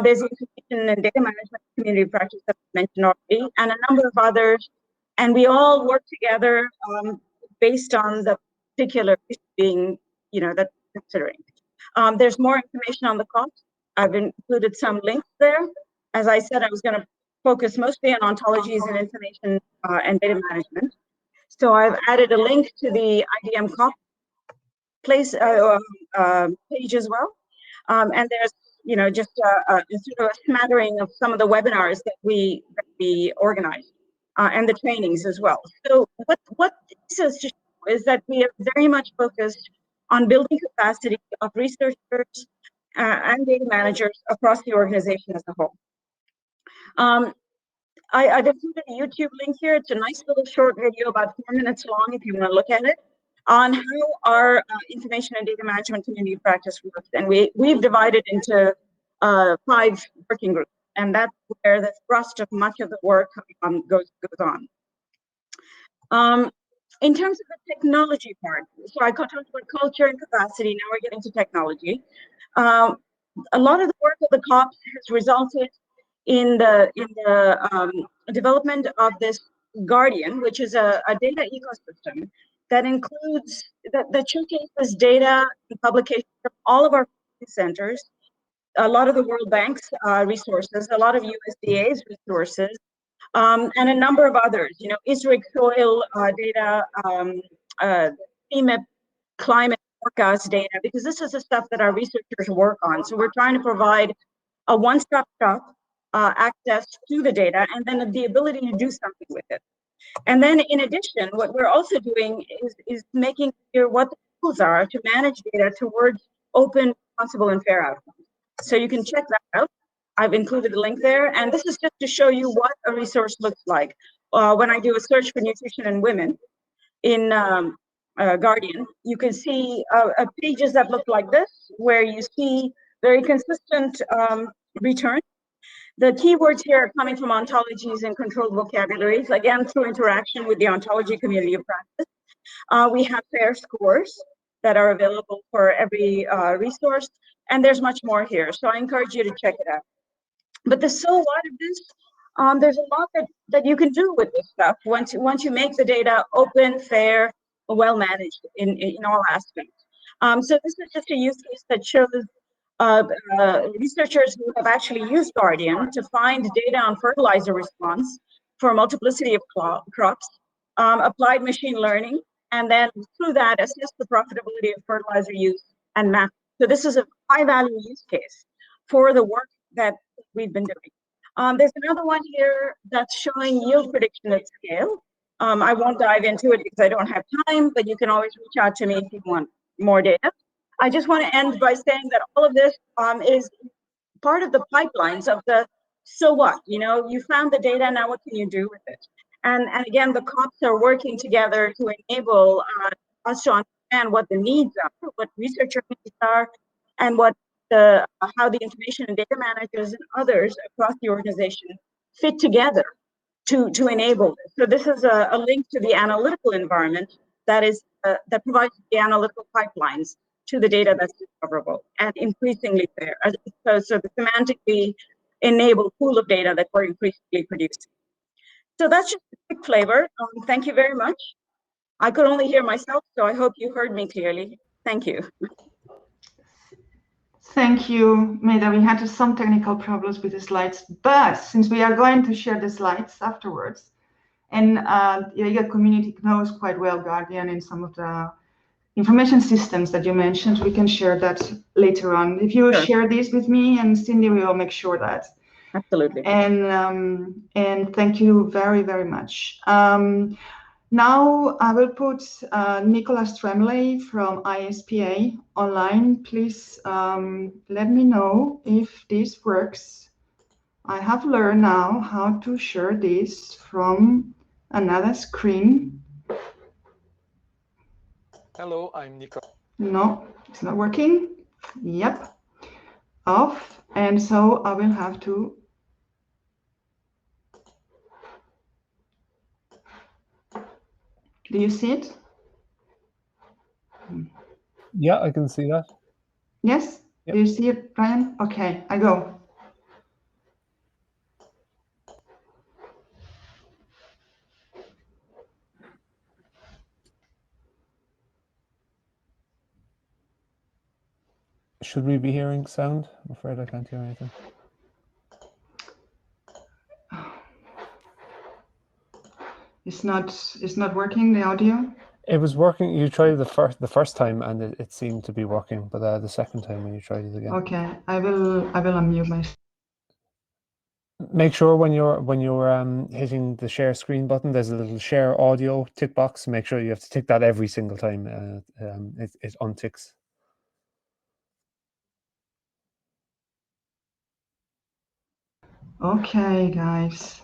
There's the information and data management community of practice that I mentioned already, and a number of others. And we all work together based on the particular being, that we're considering. There's more information on the cost. I've included some links there. As I said, I was going to focus mostly on ontologies and information and data management. So I've added a link to the IDM COP page as well. And there's just a sort of a smattering of some of the webinars that we organize and the trainings as well. So what this is to show is that we are very much focused on building capacity of researchers and data managers across the organization as a whole. I've included a YouTube link here. It's a nice little short video, about 4 minutes long, if you want to look at it, on how our information and data management community practice works. And we've divided into 5 working groups, and that's where the thrust of much of the work goes on. In terms of the technology part, so I talked about culture and capacity. Now we're getting to technology. A lot of the work of the COPs has resulted in the development of this Guardian, which is a data ecosystem that includes that showcases data and publications from all of our centers, a lot of the World Bank's resources, a lot of USDA's resources, and a number of others. ISRIC soil data, CMIP climate forecast data, because this is the stuff that our researchers work on. So we're trying to provide a one-stop shop access to the data, and then the ability to do something with it. And then in addition, what we're also doing is making clear what the tools are to manage data towards open, responsible, and fair outcomes. So you can check that out. I've included a link there, and this is just to show you what a resource looks like. When I do a search for nutrition in women in Guardian, you can see pages that look like this, where you see very consistent return. The keywords here are coming from ontologies and controlled vocabularies, again, through interaction with the ontology community of practice. We have fair scores that are available for every resource, and there's much more here. So I encourage you to check it out. But the so what of this, there's a lot that you can do with this stuff once you make the data open, fair, well managed in all aspects. So this is just a use case that shows researchers who have actually used Guardian to find data on fertilizer response for a multiplicity of crops, applied machine learning, and then through that assess the profitability of fertilizer use and map. So this is a high value use case for the work that we've been doing. There's another one here that's showing yield prediction at scale. I won't dive into it because I don't have time, but you can always reach out to me if you want more data. I just want to end by saying that all of this is part of the pipelines of the so what, you found the data, now what can you do with it? And again, the COPs are working together to enable us to understand what the needs are, what researcher needs are, and what how the information and data managers and others across the organization fit together to enable this. So this is a link to the analytical environment that that provides the analytical pipelines to the data that's discoverable and increasingly there. So the semantically enabled pool of data that we're increasingly producing. So that's just a quick flavor. Thank you very much. I could only hear myself, so I hope you heard me clearly. Thank you. Thank you, Meda. We had some technical problems with the slides, but since we are going to share the slides afterwards, and the IGAD community knows quite well Guardian and some of the information systems that you mentioned, we can share that later on. If you share this with me and Cindy, we will make sure that. Absolutely. And thank you very, very much. Now I will put Nicolas Tremblay from ISPA online. Please let me know if this works. I have learned now how to share this from another screen. Hello, I'm Nico. No, it's not working. Yep, off. And so I will have to. Do you see it? Yeah, I can see that. Yes? Yep. Do you see it, Brian? Okay, I go. Should we be hearing sound? I'm afraid I can't hear anything. It's not working, the audio? It was working. You tried the first time and it seemed to be working, but the second time when you tried it again. Okay, I will unmute myself. Make sure when you're hitting the share screen button, there's a little share audio tick box. Make sure you have to tick that every single time it unticks. Okay, guys.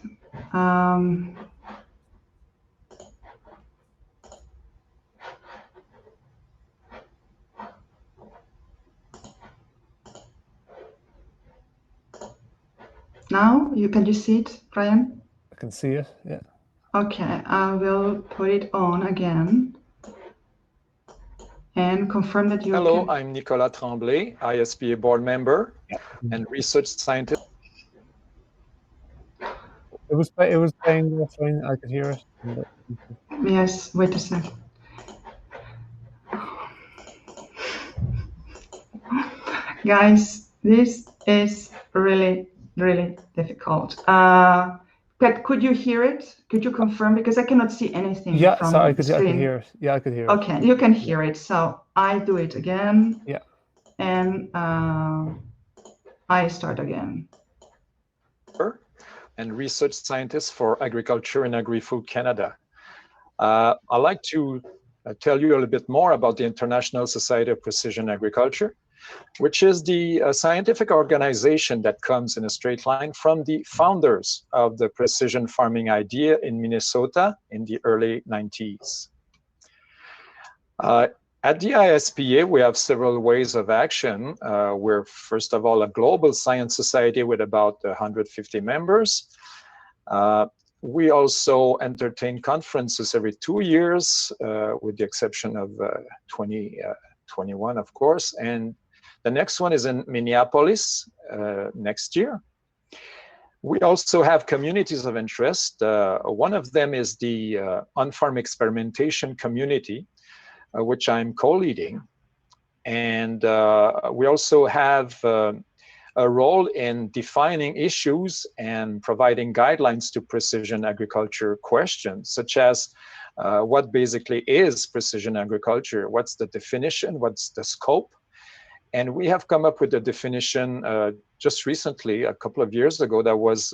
Now can you see it, Brian? I can see it. Yeah. Okay, I will put it on again and confirm that you. Hello, I'm Nicolas Tremblay, ISPA board member and research scientist. It was playing the fine. I could hear it. Yes, wait a sec. Guys, this is really, really difficult. But could you hear it? Could you confirm? Because I cannot see anything. Yeah, from so I the could screen. hear it. Yeah, I could hear it. Okay, you can hear it. So I do it again. Yeah. And I start again. And research scientist for agriculture and agri-food Canada. I'd like to tell you a little bit more about the International Society of Precision Agriculture, which is the scientific organization that comes in a straight line from the founders of the precision farming idea in Minnesota in the early 90s. At the ISPA, we have several ways of action. We're, first of all, a global science society with about 150 members. We also entertain conferences every 2 years, with the exception of 2021, of course. And the next one is in Minneapolis next year. We also have communities of interest. One of them is the on-farm experimentation community, which I'm co-leading. And we also have a role in defining issues and providing guidelines to precision agriculture questions, such as what basically is precision agriculture, what's the definition, what's the scope. And we have come up with a definition just recently, a couple of years ago, that was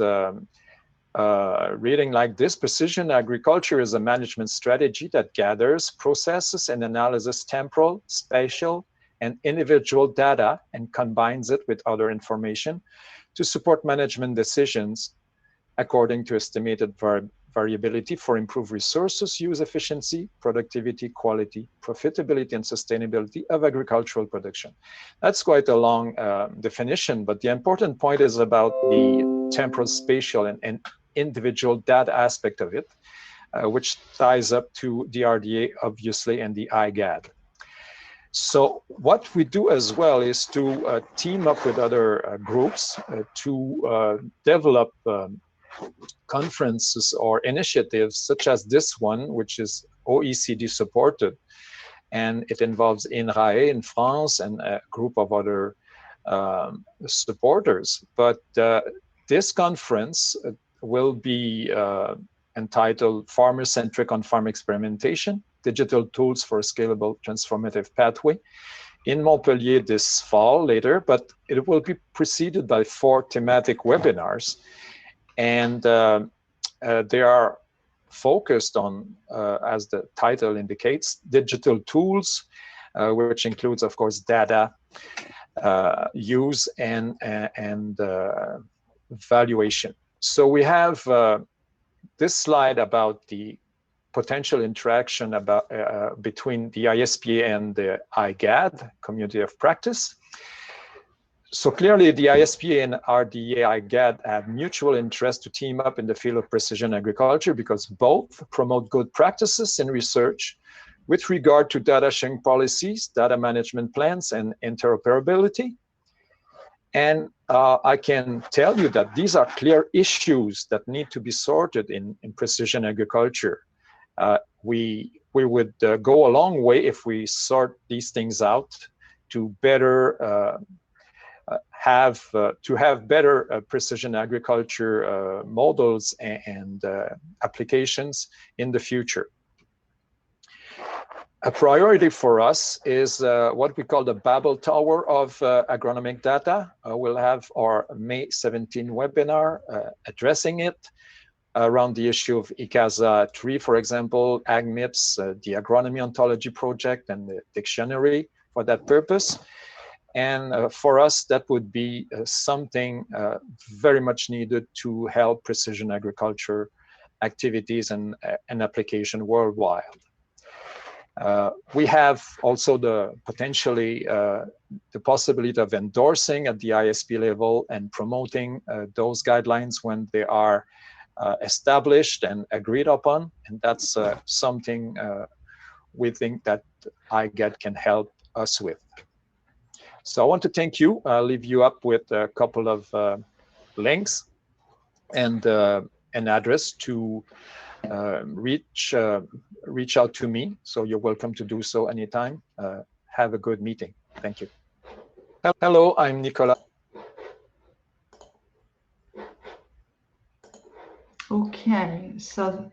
reading like this: precision agriculture is a management strategy that gathers, processes, and analyzes temporal, spatial, and individual data and combines it with other information to support management decisions according to estimated variability for improved resources use efficiency, productivity, quality, profitability, and sustainability of agricultural production. That's quite a long definition, but the important point is about the temporal, spatial, and individual data aspect of it, which ties up to the RDA, obviously, and the IGAD. So what we do as well is to team up with other groups to develop conferences or initiatives such as this one, which is OECD supported, and it involves INRAE in France and a group of other supporters. But this conference will be entitled Farmer-Centric on-Farm Experimentation, Digital Tools for a Scalable Transformative Pathway, in Montpellier this fall later, but it will be preceded by 4 thematic webinars. And they are focused on, as the title indicates, digital tools, which includes, of course, data use and valuation. So we have this slide about the potential interaction between the ISPA and the IGAD, Community of Practice. So clearly the ISPA and RDA IGAD have mutual interest to team up in the field of precision agriculture because both promote good practices in research with regard to data sharing policies, data management plans, and interoperability. And I can tell you that these are clear issues that need to be sorted in precision agriculture. We would go a long way if we sort these things out to better have better precision agriculture models and applications in the future. A priority for us is what we call the Babel Tower of agronomic data. We'll have our May 17 webinar addressing it around the issue of ICASA 3, for example, AgMIPS, the Agronomy Ontology Project, and the dictionary for that purpose. And for us, that would be something very much needed to help precision agriculture activities and application worldwide. We have also the potentially the possibility of endorsing at the ISP level and promoting those guidelines when they are established and agreed upon. And that's something we think that IGAD can help us with. So I want to thank you. I'll leave you up with a couple of links and an address to reach out to me. So you're welcome to do so anytime. Have a good meeting. Thank you. Hello, I'm Nicolas. Okay, so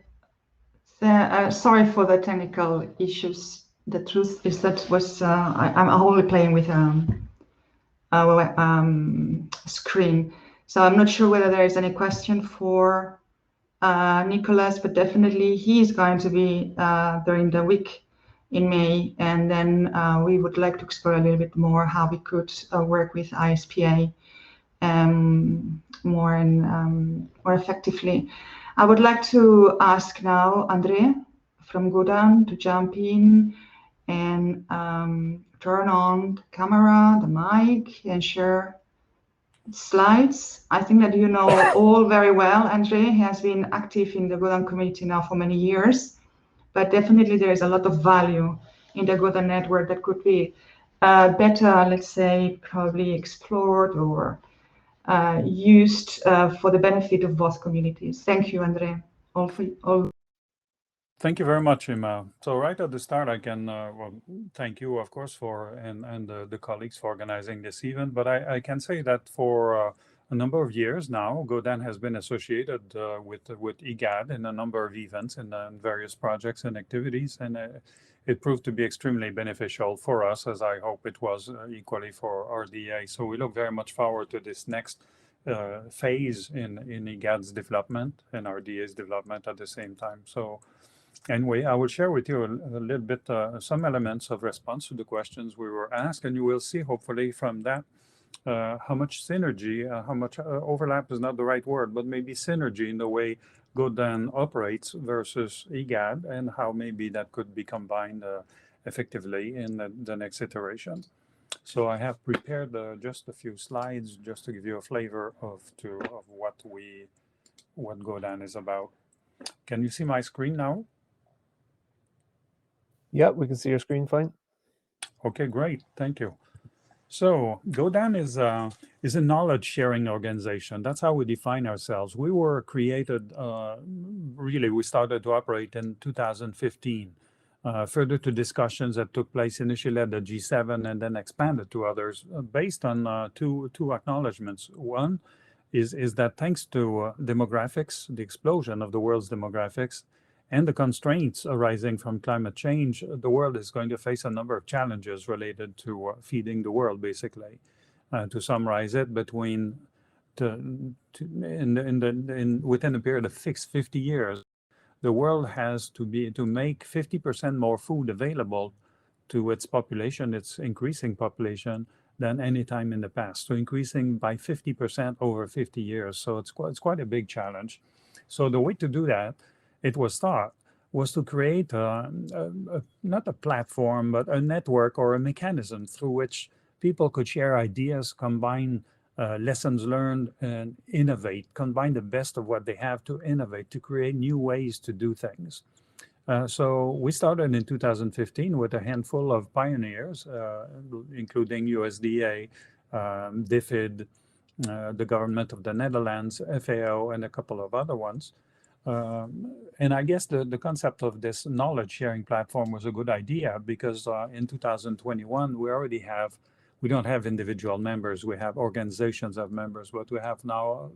sorry for the technical issues. The truth is that I'm only playing with our screen, so I'm not sure whether there is any question for Nicolas, but definitely he is going to be during the week in May, and then we would like to explore a little bit more how we could work with ISPA more effectively. I would like to ask now Andre from Godan to jump in and turn on the camera, the mic, and share slides. I think that you know all very well. Andre has been active in the Godan community now for many years, but definitely there is a lot of value in the Godan network that could be better, let's say, probably explored or used for the benefit of both communities. Thank you, Andre. All. Thank you very much, Emma. So right at the start, I can well, thank you, of course, and the colleagues for organizing this event. But I can say that for a number of years now, Godan has been associated with IGAD in a number of events and various projects and activities, and it proved to be extremely beneficial for us, as I hope it was equally for RDA. So we look very much forward to this next phase in IGAD's development and RDA's development at the same time. So anyway, I will share with you a little bit some elements of response to the questions we were asked, and you will see hopefully from that how much synergy, how much overlap is not the right word, but maybe synergy in the way GoDan operates versus IGAD, and how maybe that could be combined effectively in the next iteration. So I have prepared just a few slides just to give you a flavor of what GoDan is about. Can you see my screen now? Yeah, we can see your screen fine. Okay, great. Thank you. So GoDan is a knowledge sharing organization. That's how we define ourselves. We were created, really, we started to operate in 2015. Further to discussions that took place initially at the G7 and then expanded to others based on two acknowledgements. One is that thanks to demographics, the explosion of the world's demographics, and the constraints arising from climate change, the world is going to face a number of challenges related to feeding the world, basically. To summarize it, within a period of 50 years, the world has to make 50% more food available to its population, its increasing population, than any time in the past. So increasing by 50% over 50 years. So it's quite a big challenge. So the way to do that, it was thought, was to create not a platform, but a network or a mechanism through which people could share ideas, combine lessons learned, and innovate, combine the best of what they have to innovate, to create new ways to do things. So we started in 2015 with a handful of pioneers, including USDA, DFID, the government of the Netherlands, FAO, and a couple of other ones. And I guess the concept of this knowledge sharing platform was a good idea because in 2021, we don't have individual members, we have organizations of members, but we have now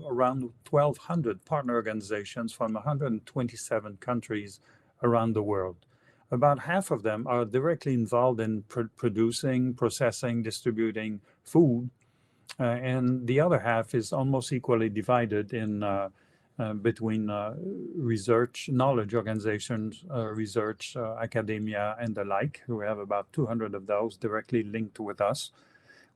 around 1,200 partner organizations from 127 countries around the world. About half of them are directly involved in producing, processing, distributing food, and the other half is almost equally divided in between research, knowledge organizations, research, academia, and the like. We have about 200 of those directly linked with us.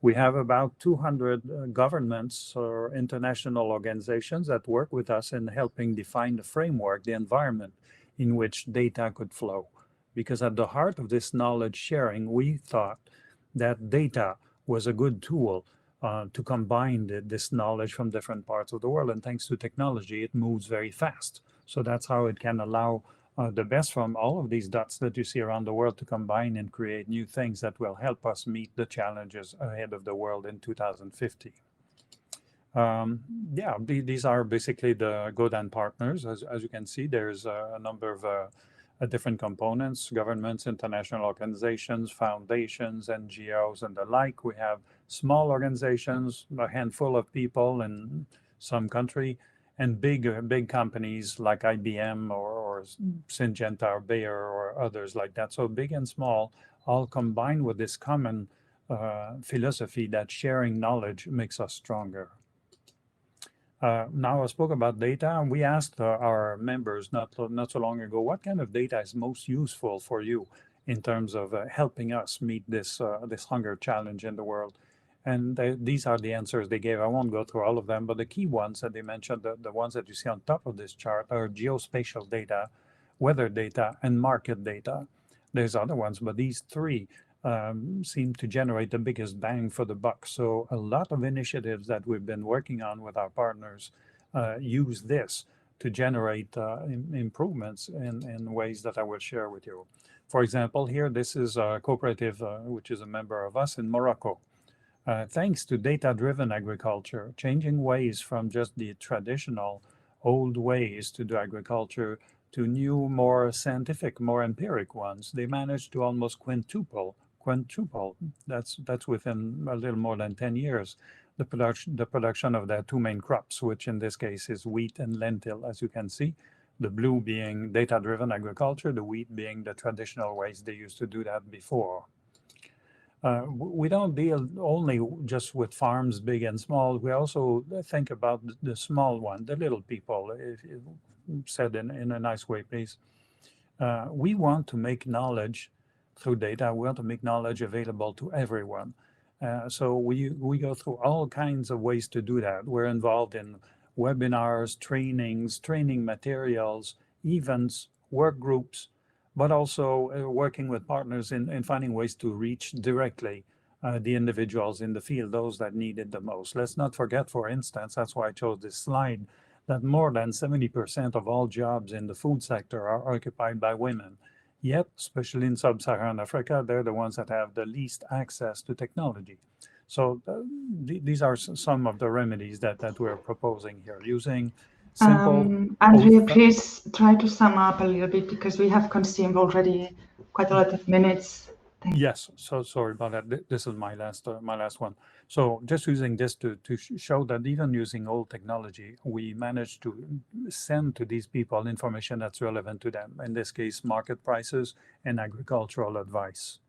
We have about 200 governments or international organizations that work with us in helping define the framework, the environment in which data could flow. Because at the heart of this knowledge sharing, we thought that data was a good tool to combine this knowledge from different parts of the world. And thanks to technology, it moves very fast. So that's how it can allow the best from all of these dots that you see around the world to combine and create new things that will help us meet the challenges ahead of the world in 2050. Yeah, these are basically the GoDan partners. As you can see, there's a number of different components: governments, international organizations, foundations, NGOs, and the like. We have small organizations, a handful of people in some country, and big companies like IBM or Syngenta or Bayer or others like that. So big and small, all combined with this common philosophy that sharing knowledge makes us stronger. Now I spoke about data, and we asked our members not so long ago, what kind of data is most useful for you in terms of helping us meet this hunger challenge in the world? And these are the answers they gave. I won't go through all of them, but the key ones that they mentioned, the ones that you see on top of this chart, are geospatial data, weather data, and market data. There's other ones, but these three seem to generate the biggest bang for the buck. So a lot of initiatives that we've been working on with our partners use this to generate improvements in ways that I will share with you. For example, here, this is a cooperative, which is a member of us in Morocco. Thanks to data-driven agriculture, changing ways from just the traditional old ways to do agriculture to new, more scientific, more empiric ones, they managed to almost quintuple, that's within a little more than 10 years, the production of their two main crops, which in this case is wheat and lentil, as you can see. The blue being data-driven agriculture, the wheat being the traditional ways they used to do that before. We don't deal only just with farms, big and small. We also think about the small one, the little people, if said in a nice way, please. We want to make knowledge through data. We want to make knowledge available to everyone. So we go through all kinds of ways to do that. We're involved in webinars, trainings, training materials, events, work groups, but also working with partners in finding ways to reach directly the individuals in the field, those that need it the most. Let's not forget, for instance, that's why I chose this slide, that more than 70% of all jobs in the food sector are occupied by women. Yet, especially in sub-Saharan Africa, they're the ones that have the least access to technology. So these are some of the remedies that we're proposing here, using simple... Andrea, please try to sum up a little bit, because we have consumed already quite a lot of minutes. Yes, so sorry about that. This is my last one. So just using this to show that even using old technology, we managed to send to these people information that's relevant to them. In this case, market prices and agricultural advice.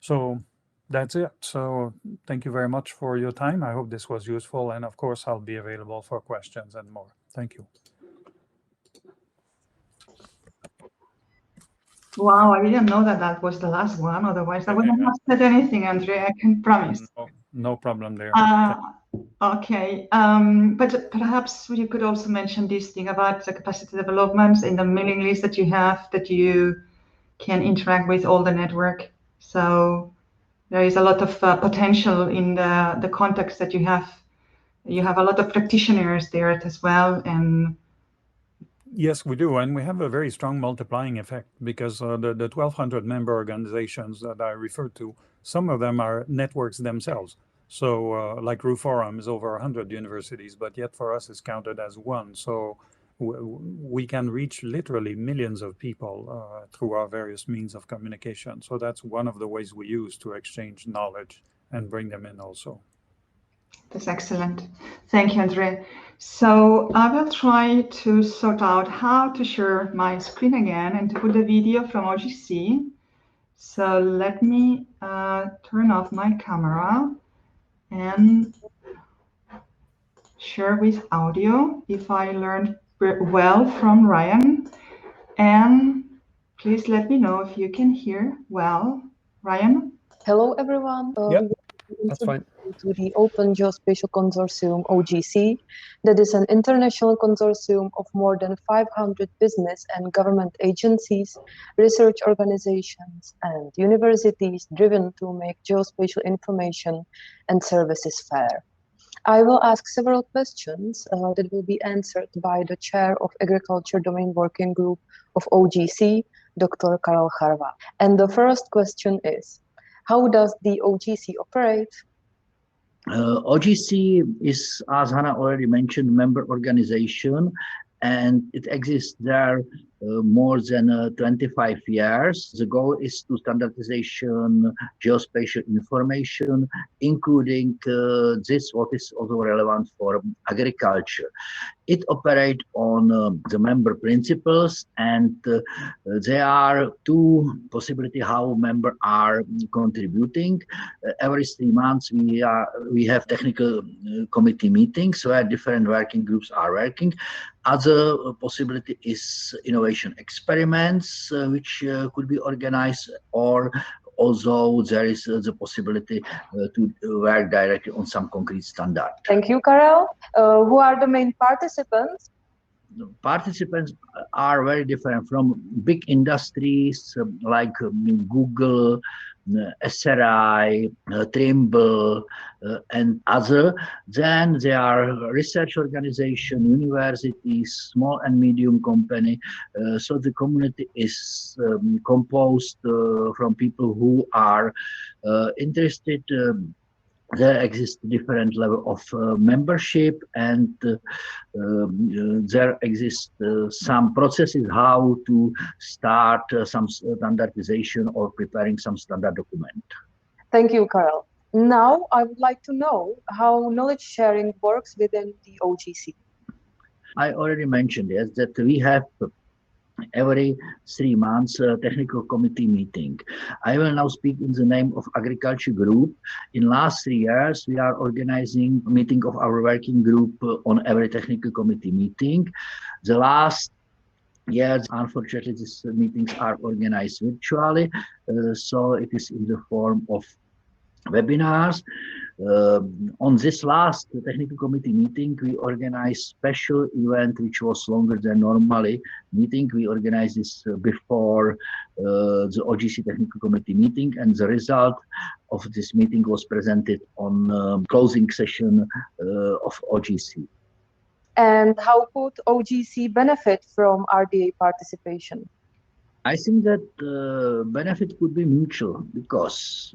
So that's it. So thank you very much for your time. I hope this was useful. And of course, I'll be available for questions and more. Thank you. Wow, I didn't know that was the last one. Otherwise, I wouldn't have said anything, Andrea, I can promise. No problem there. Okay, but perhaps you could also mention this thing about the capacity developments in the mailing list that you have, that you can interact with all the network. So there is a lot of potential in the context that you have. You have a lot of practitioners there as well, and yes, we do, and we have a very strong multiplying effect, because the 1,200 member organizations that I referred to, some of them are networks themselves. So like RuForum is over 100 universities, but yet for us it's counted as one. So we can reach literally millions of people through our various means of communication. So that's one of the ways we use to exchange knowledge and bring them in also. That's excellent. Thank you, Andre. So I will try to sort out how to share my screen again and to put the video from OGC. So let me turn off my camera and share with audio, if I learned well from Ryan. And please let me know if you can hear well. Ryan? Hello, everyone. Yep, that's fine. To the Open Geospatial Consortium, OGC, that is an international consortium of more than 500 business and government agencies, research organizations, and universities driven to make geospatial information and services fair. I will ask several questions that will be answered by the chair of Agriculture Domain Working Group of OGC, Dr. Karel Charva. And the first question is, how does the OGC operate? OGC is, as Hannah already mentioned, member organization, and it exists there more than 25 years. The goal is to standardization geospatial information, including this, what is also relevant for agriculture. It operates on the member principles, and there are two possibilities how members are contributing. Every 3 months we have technical committee meetings where different working groups are working. Other possibility is innovation experiments, which could be organized, or although there is the possibility to work directly on some concrete standard. Thank you, Karel. Who are the main participants? Participants are very different, from big industries like Google, SRI, Trimble, and other. Then there are research organizations, universities, small and medium company. So the community is composed from people who are interested. There exists different level of membership, and there exist some processes how to start some standardization or preparing some standard document. Thank you, Karel. Now I would like to know how knowledge sharing works within the OGC. I already mentioned, yes, that we have every 3 months technical committee meeting. I will now speak in the name of Agriculture Group. In last 3 years, we are organizing a meeting of our working group on every technical committee meeting. The last years, unfortunately, these meetings are organized virtually, so it is in the form of webinars. On this last technical committee meeting, we organized special event which was longer than normally meeting. We organized this before the OGC technical committee meeting, and the result of this meeting was presented on closing session of OGC. And how could OGC benefit from RDA participation? I think that benefit could be mutual, because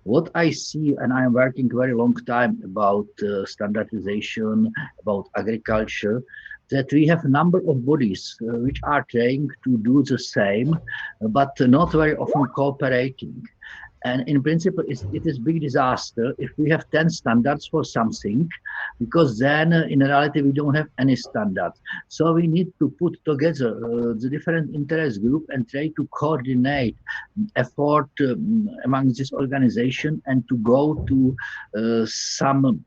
what I see, and I'm working very long time about standardization, about agriculture, that we have a number of bodies which are trying to do the same, but not very often cooperating. And in principle, it is big disaster if we have 10 standards for something, because then in reality, we don't have any standards. So we need to put together the different interest group and try to coordinate effort among this organization and to go to some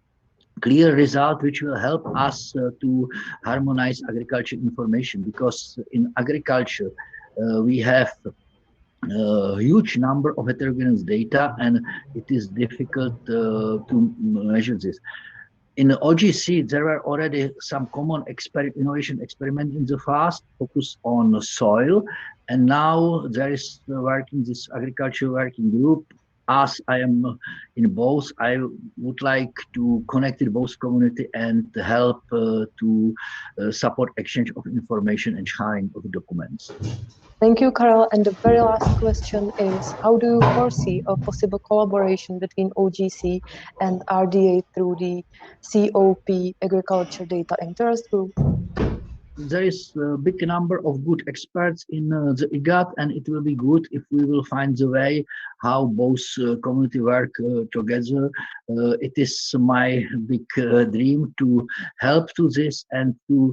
clear result which will help us to harmonize agriculture information, because in agriculture, we have a huge number of heterogeneous data, and it is difficult to measure this. In OGC, there were already some common innovation experiment in the past, focus on soil, and now there is this agriculture working group. As I am in both, I would like to connect with both community and help to support exchange of information and sharing of documents. Thank you, Karel. And the very last question is, how do you foresee a possible collaboration between OGC and RDA through the COP Agriculture Data Interest Group? There is a big number of good experts in the IGAD, and it will be good if we will find the way how both community work together. It is my big dream to help to this and to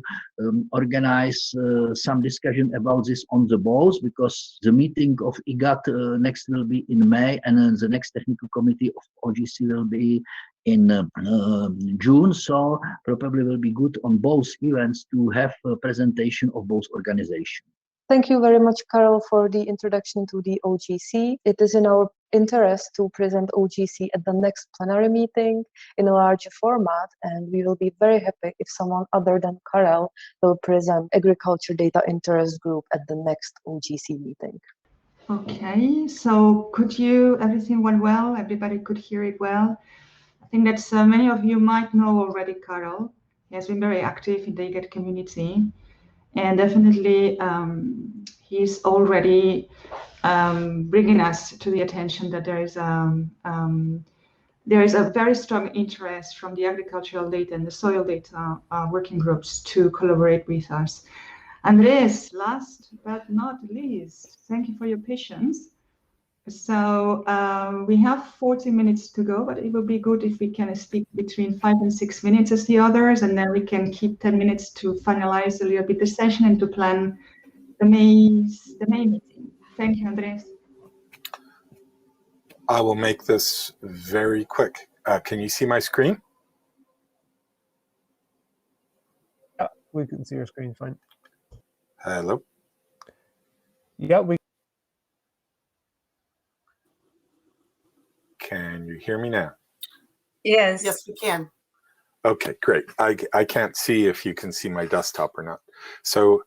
organize some discussion about this on the both, because the meeting of IGAD next will be in May, and the next technical committee of OGC will be in June, so probably will be good on both events to have a presentation of both organizations. Thank you very much, Karel, for the introduction to the OGC. It is in our interest to present OGC at the next plenary meeting in a larger format, and we will be very happy if someone other than Karel will present Agriculture Data Interest Group at the next OGC meeting. Okay, so everything went well? Everybody could hear it well? I think that many of you might know already Karel. He has been very active in the IGAD community, and definitely he's already bringing us to the attention that there is a very strong interest from the agricultural data and the soil data working groups to collaborate with us. Andres, last but not least, thank you for your patience. So we have 40 minutes to go, but it would be good if we can speak between 5 and 6 minutes as the others, and then we can keep 10 minutes to finalize a little bit the session and to plan the main meeting. Thank you, Andres. I will make this very quick. Can you see my screen? Yeah, we can see your screen fine. Hello? Yeah, we. Can you hear me now? Yes. Yes, we can. Okay, great. I can't see if you can see my desktop or not. So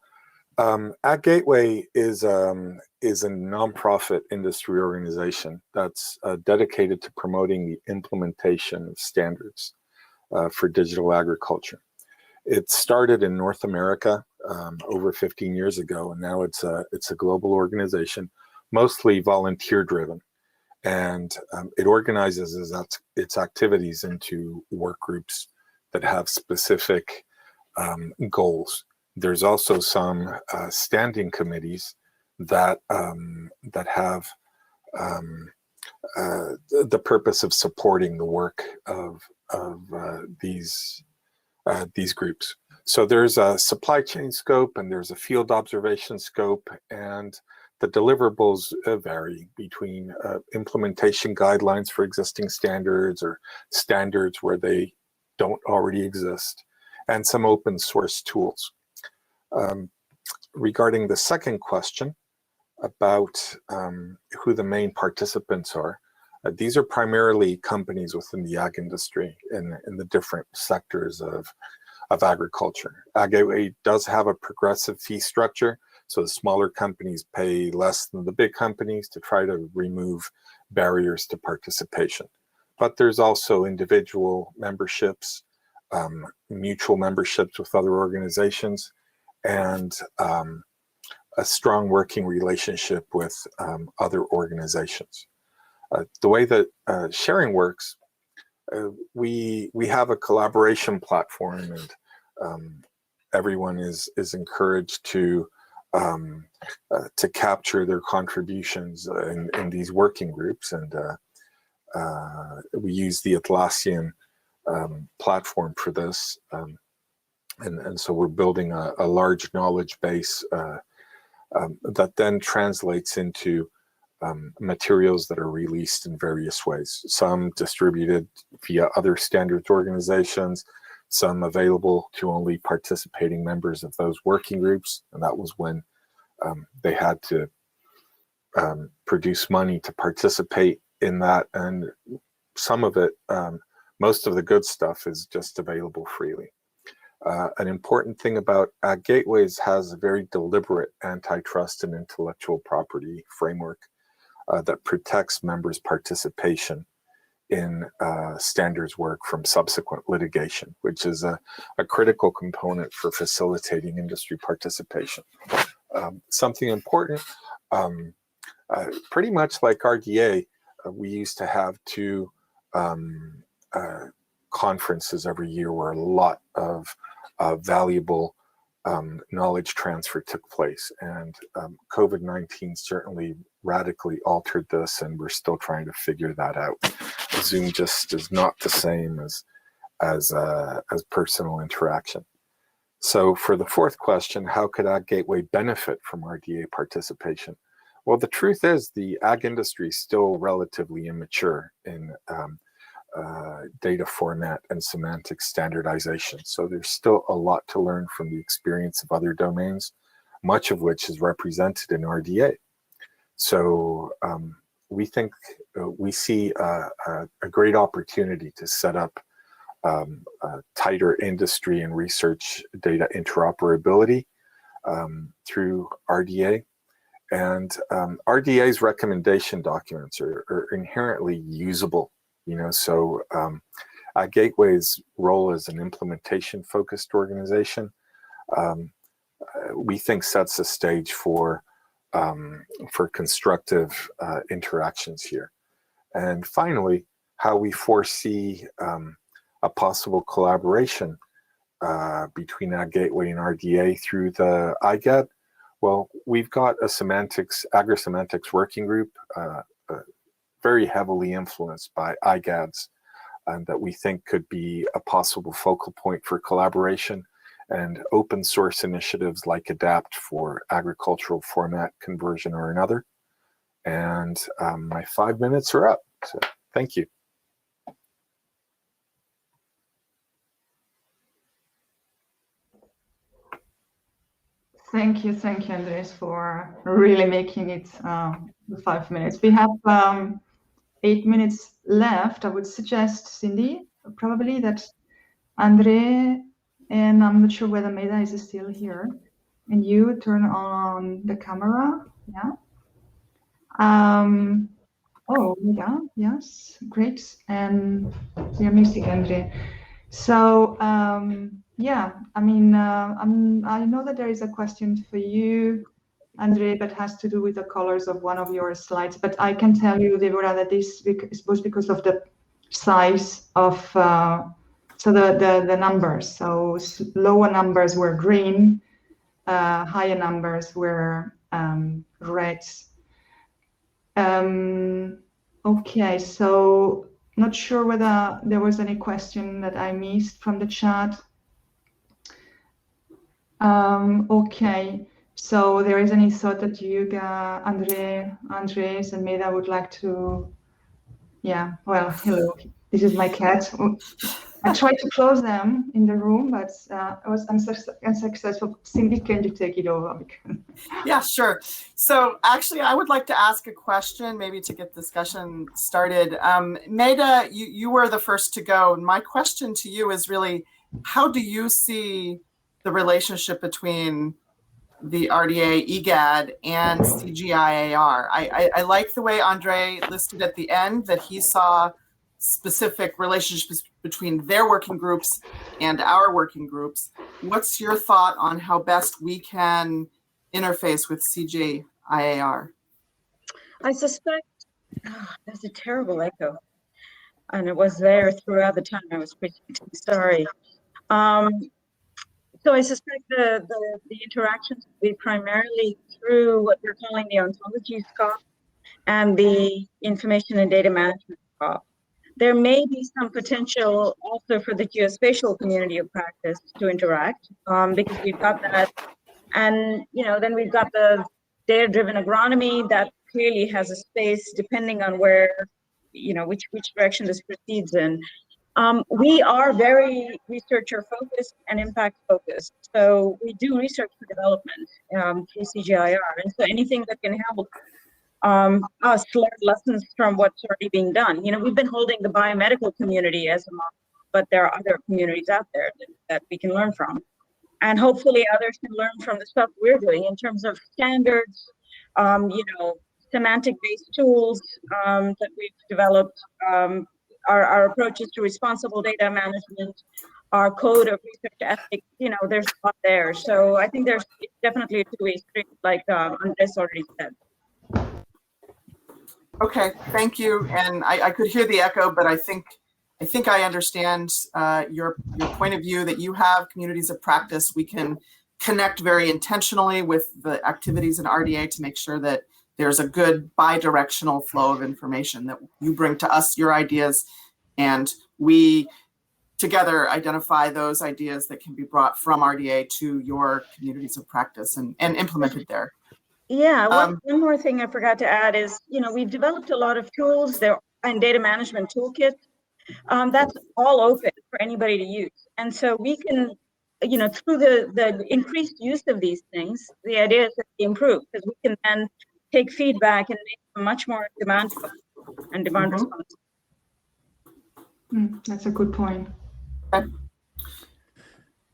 At Gateway is a nonprofit industry organization that's dedicated to promoting the implementation of standards for digital agriculture. It started in North America over 15 years ago, and now it's a global organization, mostly volunteer-driven, and it organizes its activities into work groups that have specific goals. There's also some standing committees that have the purpose of supporting the work of these groups. So there's a supply chain scope and there's a field observation scope, and the deliverables vary between implementation guidelines for existing standards or standards where they don't already exist, and some open source tools. Regarding the second question about who the main participants are, these are primarily companies within the ag industry in the different sectors of agriculture. Ag Gateway does have a progressive fee structure, so the smaller companies pay less than the big companies to try to remove barriers to participation. But there's also individual memberships, mutual memberships with other organizations, and a strong working relationship with other organizations. The way that sharing works, we have a collaboration platform, and everyone is encouraged to capture their contributions in these working groups, and we use the Atlassian platform for this, and so we're building a large knowledge base that then translates into materials that are released in various ways, some distributed via other standards organizations, some available to only participating members of those working groups, and that was when they had to produce money to participate in that, and some of it, most of the good stuff is just available freely. An important thing about Ag Gateways has a very deliberate antitrust and intellectual property framework that protects members' participation in standards work from subsequent litigation, which is a critical component for facilitating industry participation. Something important, pretty much like RDA, we used to have two conferences every year where a lot of valuable knowledge transfer took place, and COVID-19 certainly radically altered this, and we're still trying to figure that out. Zoom just is not the same as personal interaction. So for the fourth question, how could Ag Gateway benefit from RDA participation? Well, the truth is the ag industry is still relatively immature in data format and semantic standardization. So there's still a lot to learn from the experience of other domains, much of which is represented in RDA. So we think we see a great opportunity to set up tighter industry and research data interoperability through RDA. And RDA's recommendation documents are inherently usable, you know, so Ag Gateway's role as an implementation-focused organization, we think sets the stage for constructive interactions here. And finally, how we foresee a possible collaboration between Ag Gateway and RDA through the IGAD. Well, we've got a agri-semantics working group, very heavily influenced by IGADs, and that we think could be a possible focal point for collaboration, and open source initiatives like ADAPT for agricultural format conversion or another. And my 5 minutes are up, so thank you. Thank you, Andres, for really making it 5 minutes. We have 8 minutes left. I would suggest, Cindy, probably that Andre, and I'm not sure whether Meda is still here, and you turn on the camera, yeah? Oh, Meda, yes, great. And we are missing Andre. So, yeah, I mean, I know that there is a question for you, Andre, that has to do with the colors of one of your slides, but I can tell you, Deborah, that this was because of the size of, so the numbers. So lower numbers were green, higher numbers were red. Okay, so not sure whether there was any question that I missed from the chat. Okay. So there is any thought that you, Andres, and Meda would like to? Yeah. Well, hello. This is my cat. I tried to close them in the room, but I was unsuccessful. Cindy, can you take it over? Yeah, sure. So actually, I would like to ask a question, maybe to get discussion started. Meda, you were the first to go. My question to you is really, how do you see the relationship between the RDA IGAD and CGIAR? I like the way Andre listed at the end that he saw specific relationships between their working groups and our working groups. What's your thought on how best we can interface with CGIAR? I suspect there's a terrible echo, and it was there throughout the time. I was pretty sorry. So I suspect the interactions will be primarily through what we're calling the ontology scope and the information and data management scope. There may be some potential also for the geospatial community of practice to interact, because we've got that. And, then we've got the data-driven agronomy that clearly has a space depending on where, which direction this proceeds in. We are very researcher focused and impact focused. So we do research for development through CGIAR. And so anything that can help us learn lessons from what's already being done. We've been holding the biomedical community as a model, but there are other communities out there that we can learn from. And hopefully others can learn from the stuff we're doing in terms of standards, semantic-based tools that we've developed, our approaches to responsible data management, our code of research ethics, there's a lot there. So I think there's definitely a two-way street, like Andres already said. Okay, thank you. And I could hear the echo, but I think I understand your point of view that you have communities of practice. We can connect very intentionally with the activities in RDA to make sure that there's a good bi-directional flow of information, that you bring to us your ideas and we together identify those ideas that can be brought from RDA to your communities of practice and implemented there. Yeah, one more thing I forgot to add is, we've developed a lot of tools there and data management toolkits. That's all open for anybody to use. And so we can, through the increased use of these things, the idea is that they improve, because we can then take feedback and make them much more demand responsive. That's a good point.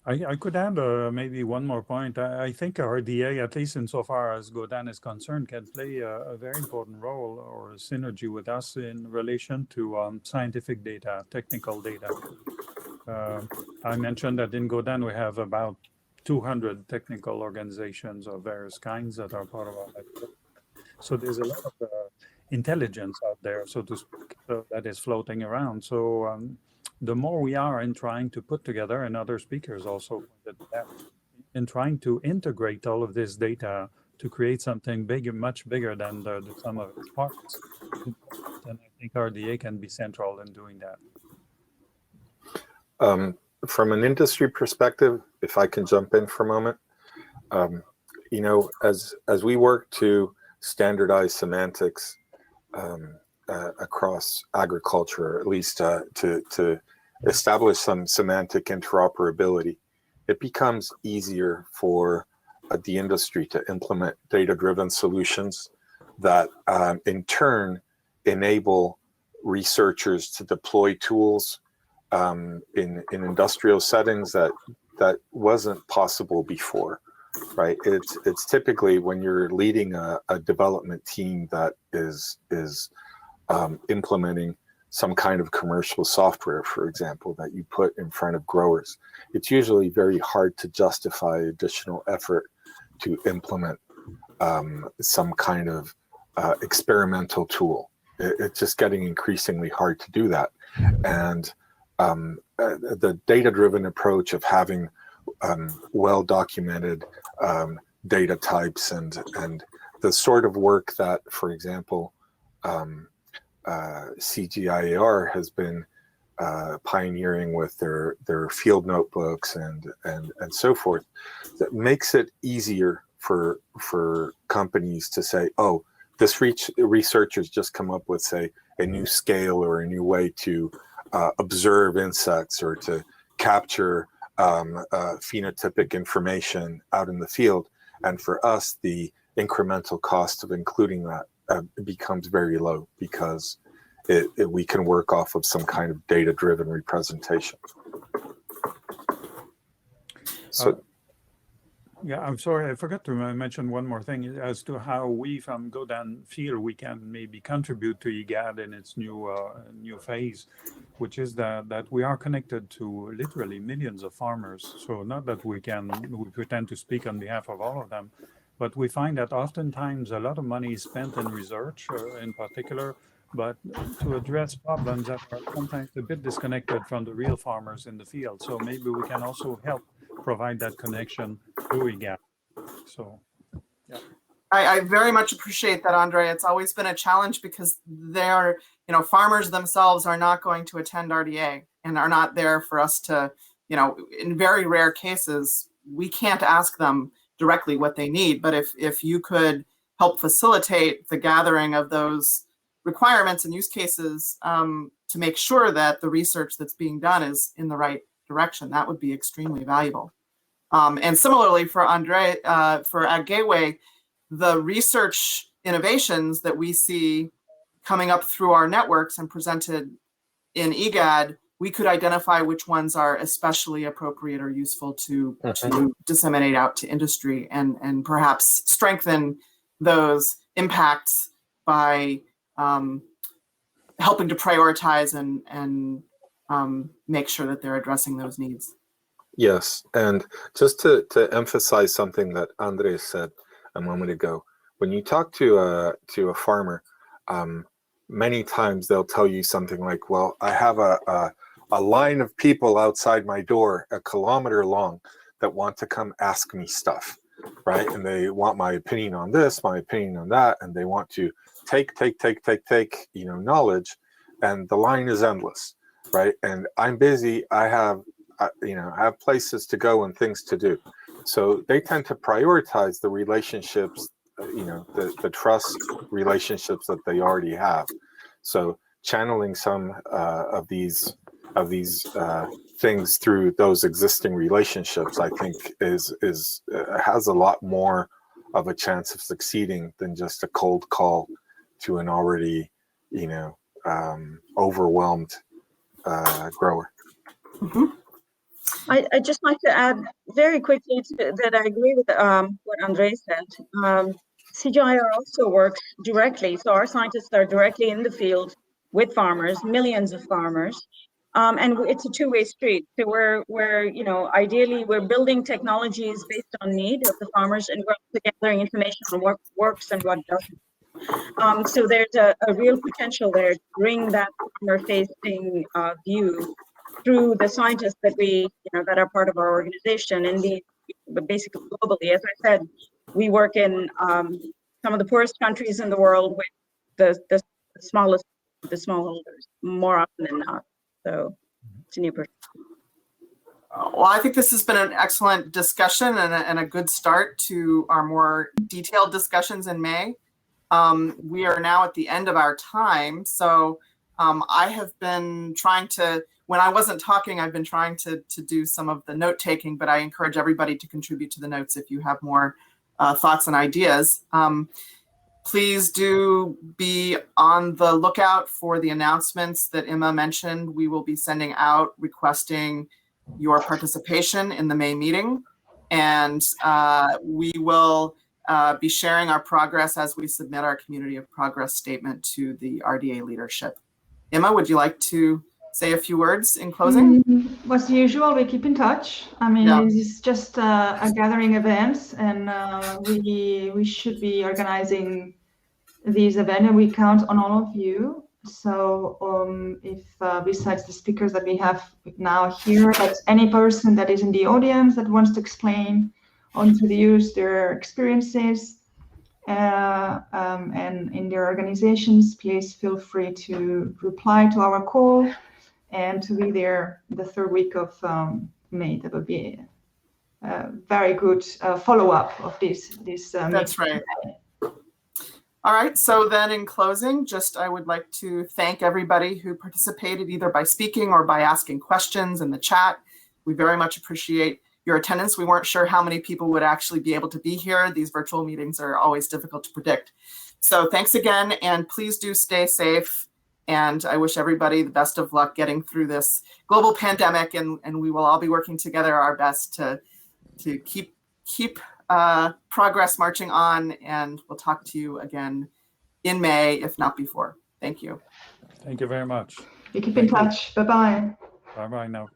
I could add maybe one more point. I think RDA, at least insofar as Godan is concerned, can play a very important role or a synergy with us in relation to scientific data, technical data. I mentioned that in Godan we have about 200 technical organizations of various kinds that are part of our network. So there's a lot of intelligence out there, so to speak, that is floating around. So the more we are in trying to put together, and other speakers also pointed that, in trying to integrate all of this data to create something bigger, much bigger than the sum of its parts. And I think RDA can be central in doing that. From an industry perspective, if I can jump in for a moment, as we work to standardize semantics across agriculture, at least to establish some semantic interoperability, it becomes easier for the industry to implement data-driven solutions that in turn enable researchers to deploy tools in industrial settings that wasn't possible before. Right, it's typically when you're leading a development team that is implementing some kind of commercial software, for example, that you put in front of growers. It's usually very hard to justify additional effort to implement some kind of experimental tool. It's just getting increasingly hard to do that, and the data-driven approach of having well-documented data types and the sort of work that, for example, CGIAR has been pioneering with their field notebooks and so forth, that makes it easier for companies to say, oh, this researcher's just come up with, say, a new scale or a new way to observe insects or to capture phenotypic information out in the field. And for us, the incremental cost of including that becomes very low, because we can work off of some kind of data-driven representation. So, yeah, I'm sorry, I forgot to mention one more thing as to how we from GoDan feel we can maybe contribute to IGAD in its new phase, which is that we are connected to literally millions of farmers. So not that we pretend to speak on behalf of all of them, but we find that oftentimes a lot of money is spent in research in particular, but to address problems that are sometimes a bit disconnected from the real farmers in the field. So maybe we can also help provide that connection through IGAD. So, yeah. I very much appreciate that, Andre. It's always been a challenge because they're, farmers themselves are not going to attend RDA and are not there for us to, in very rare cases, we can't ask them directly what they need. But if you could help facilitate the gathering of those requirements and use cases to make sure that the research that's being done is in the right direction, that would be extremely valuable. And similarly for Andre, for Ag Gateway, the research innovations that we see coming up through our networks and presented in IGAD, we could identify which ones are especially appropriate or useful to disseminate out to industry and perhaps strengthen those impacts by helping to prioritize and make sure that they're addressing those needs. yes, and just to emphasize something that Andre said a moment ago, when you talk to a farmer, many times they'll tell you something like, well, I have a line of people outside my door 1 kilometer long that want to come ask me stuff, right? And they want my opinion on this, my opinion on that, and they want to take knowledge, and the line is endless, right? And I'm busy, I have places to go and things to do. So they tend to prioritize the relationships, the trust relationships that they already have. So channeling some of these things through those existing relationships, I think, has a lot more of a chance of succeeding than just a cold call to an already, overwhelmed grower. Mm-hmm. I'd just like to add very quickly that I agree with what Andre said. CGIAR also works directly, so our scientists are directly in the field with farmers, millions of farmers, and it's a two-way street. So we're ideally we're building technologies based on need of the farmers, and we're also gathering information on what works and what doesn't. So there's a real potential there to bring that farmer-facing view through the scientists that that are part of our organization, and basically globally. As I said, we work in some of the poorest countries in the world with the smallholders more often than not. So it's a new perspective. Well, I think this has been an excellent discussion and a good start to our more detailed discussions in May. We are now at the end of our time, so I have been trying to, when I wasn't talking, I've been trying to do some of the note taking, but I encourage everybody to contribute to the notes if you have more thoughts and ideas. Please do be on the lookout for the announcements that Emma mentioned. We will be sending out requesting your participation in the May meeting, and we will be sharing our progress as we submit our Community of Progress statement to the RDA leadership. Emma, would you like to say a few words in closing? As usual, we keep in touch. I mean, This is just a gathering events, and we should be organizing these events, and we count on all of you. So if besides the speakers that we have now here, but any person that is in the audience that wants to explain or introduce their experiences and in their organizations, please feel free to reply to our call and to be there the third week of May. That would be a very good follow-up of this That's right. All right, so then in closing, I would like to thank everybody who participated either by speaking or by asking questions in the chat. We very much appreciate your attendance. We weren't sure how many people would actually be able to be here. These virtual meetings are always difficult to predict. So thanks again, and please do stay safe. And I wish everybody the best of luck getting through this global pandemic, and we will all be working together our best to keep progress marching on, and we'll talk to you again in May, if not before. Thank you. Thank you very much. We keep in touch. Bye-bye. Bye-bye now.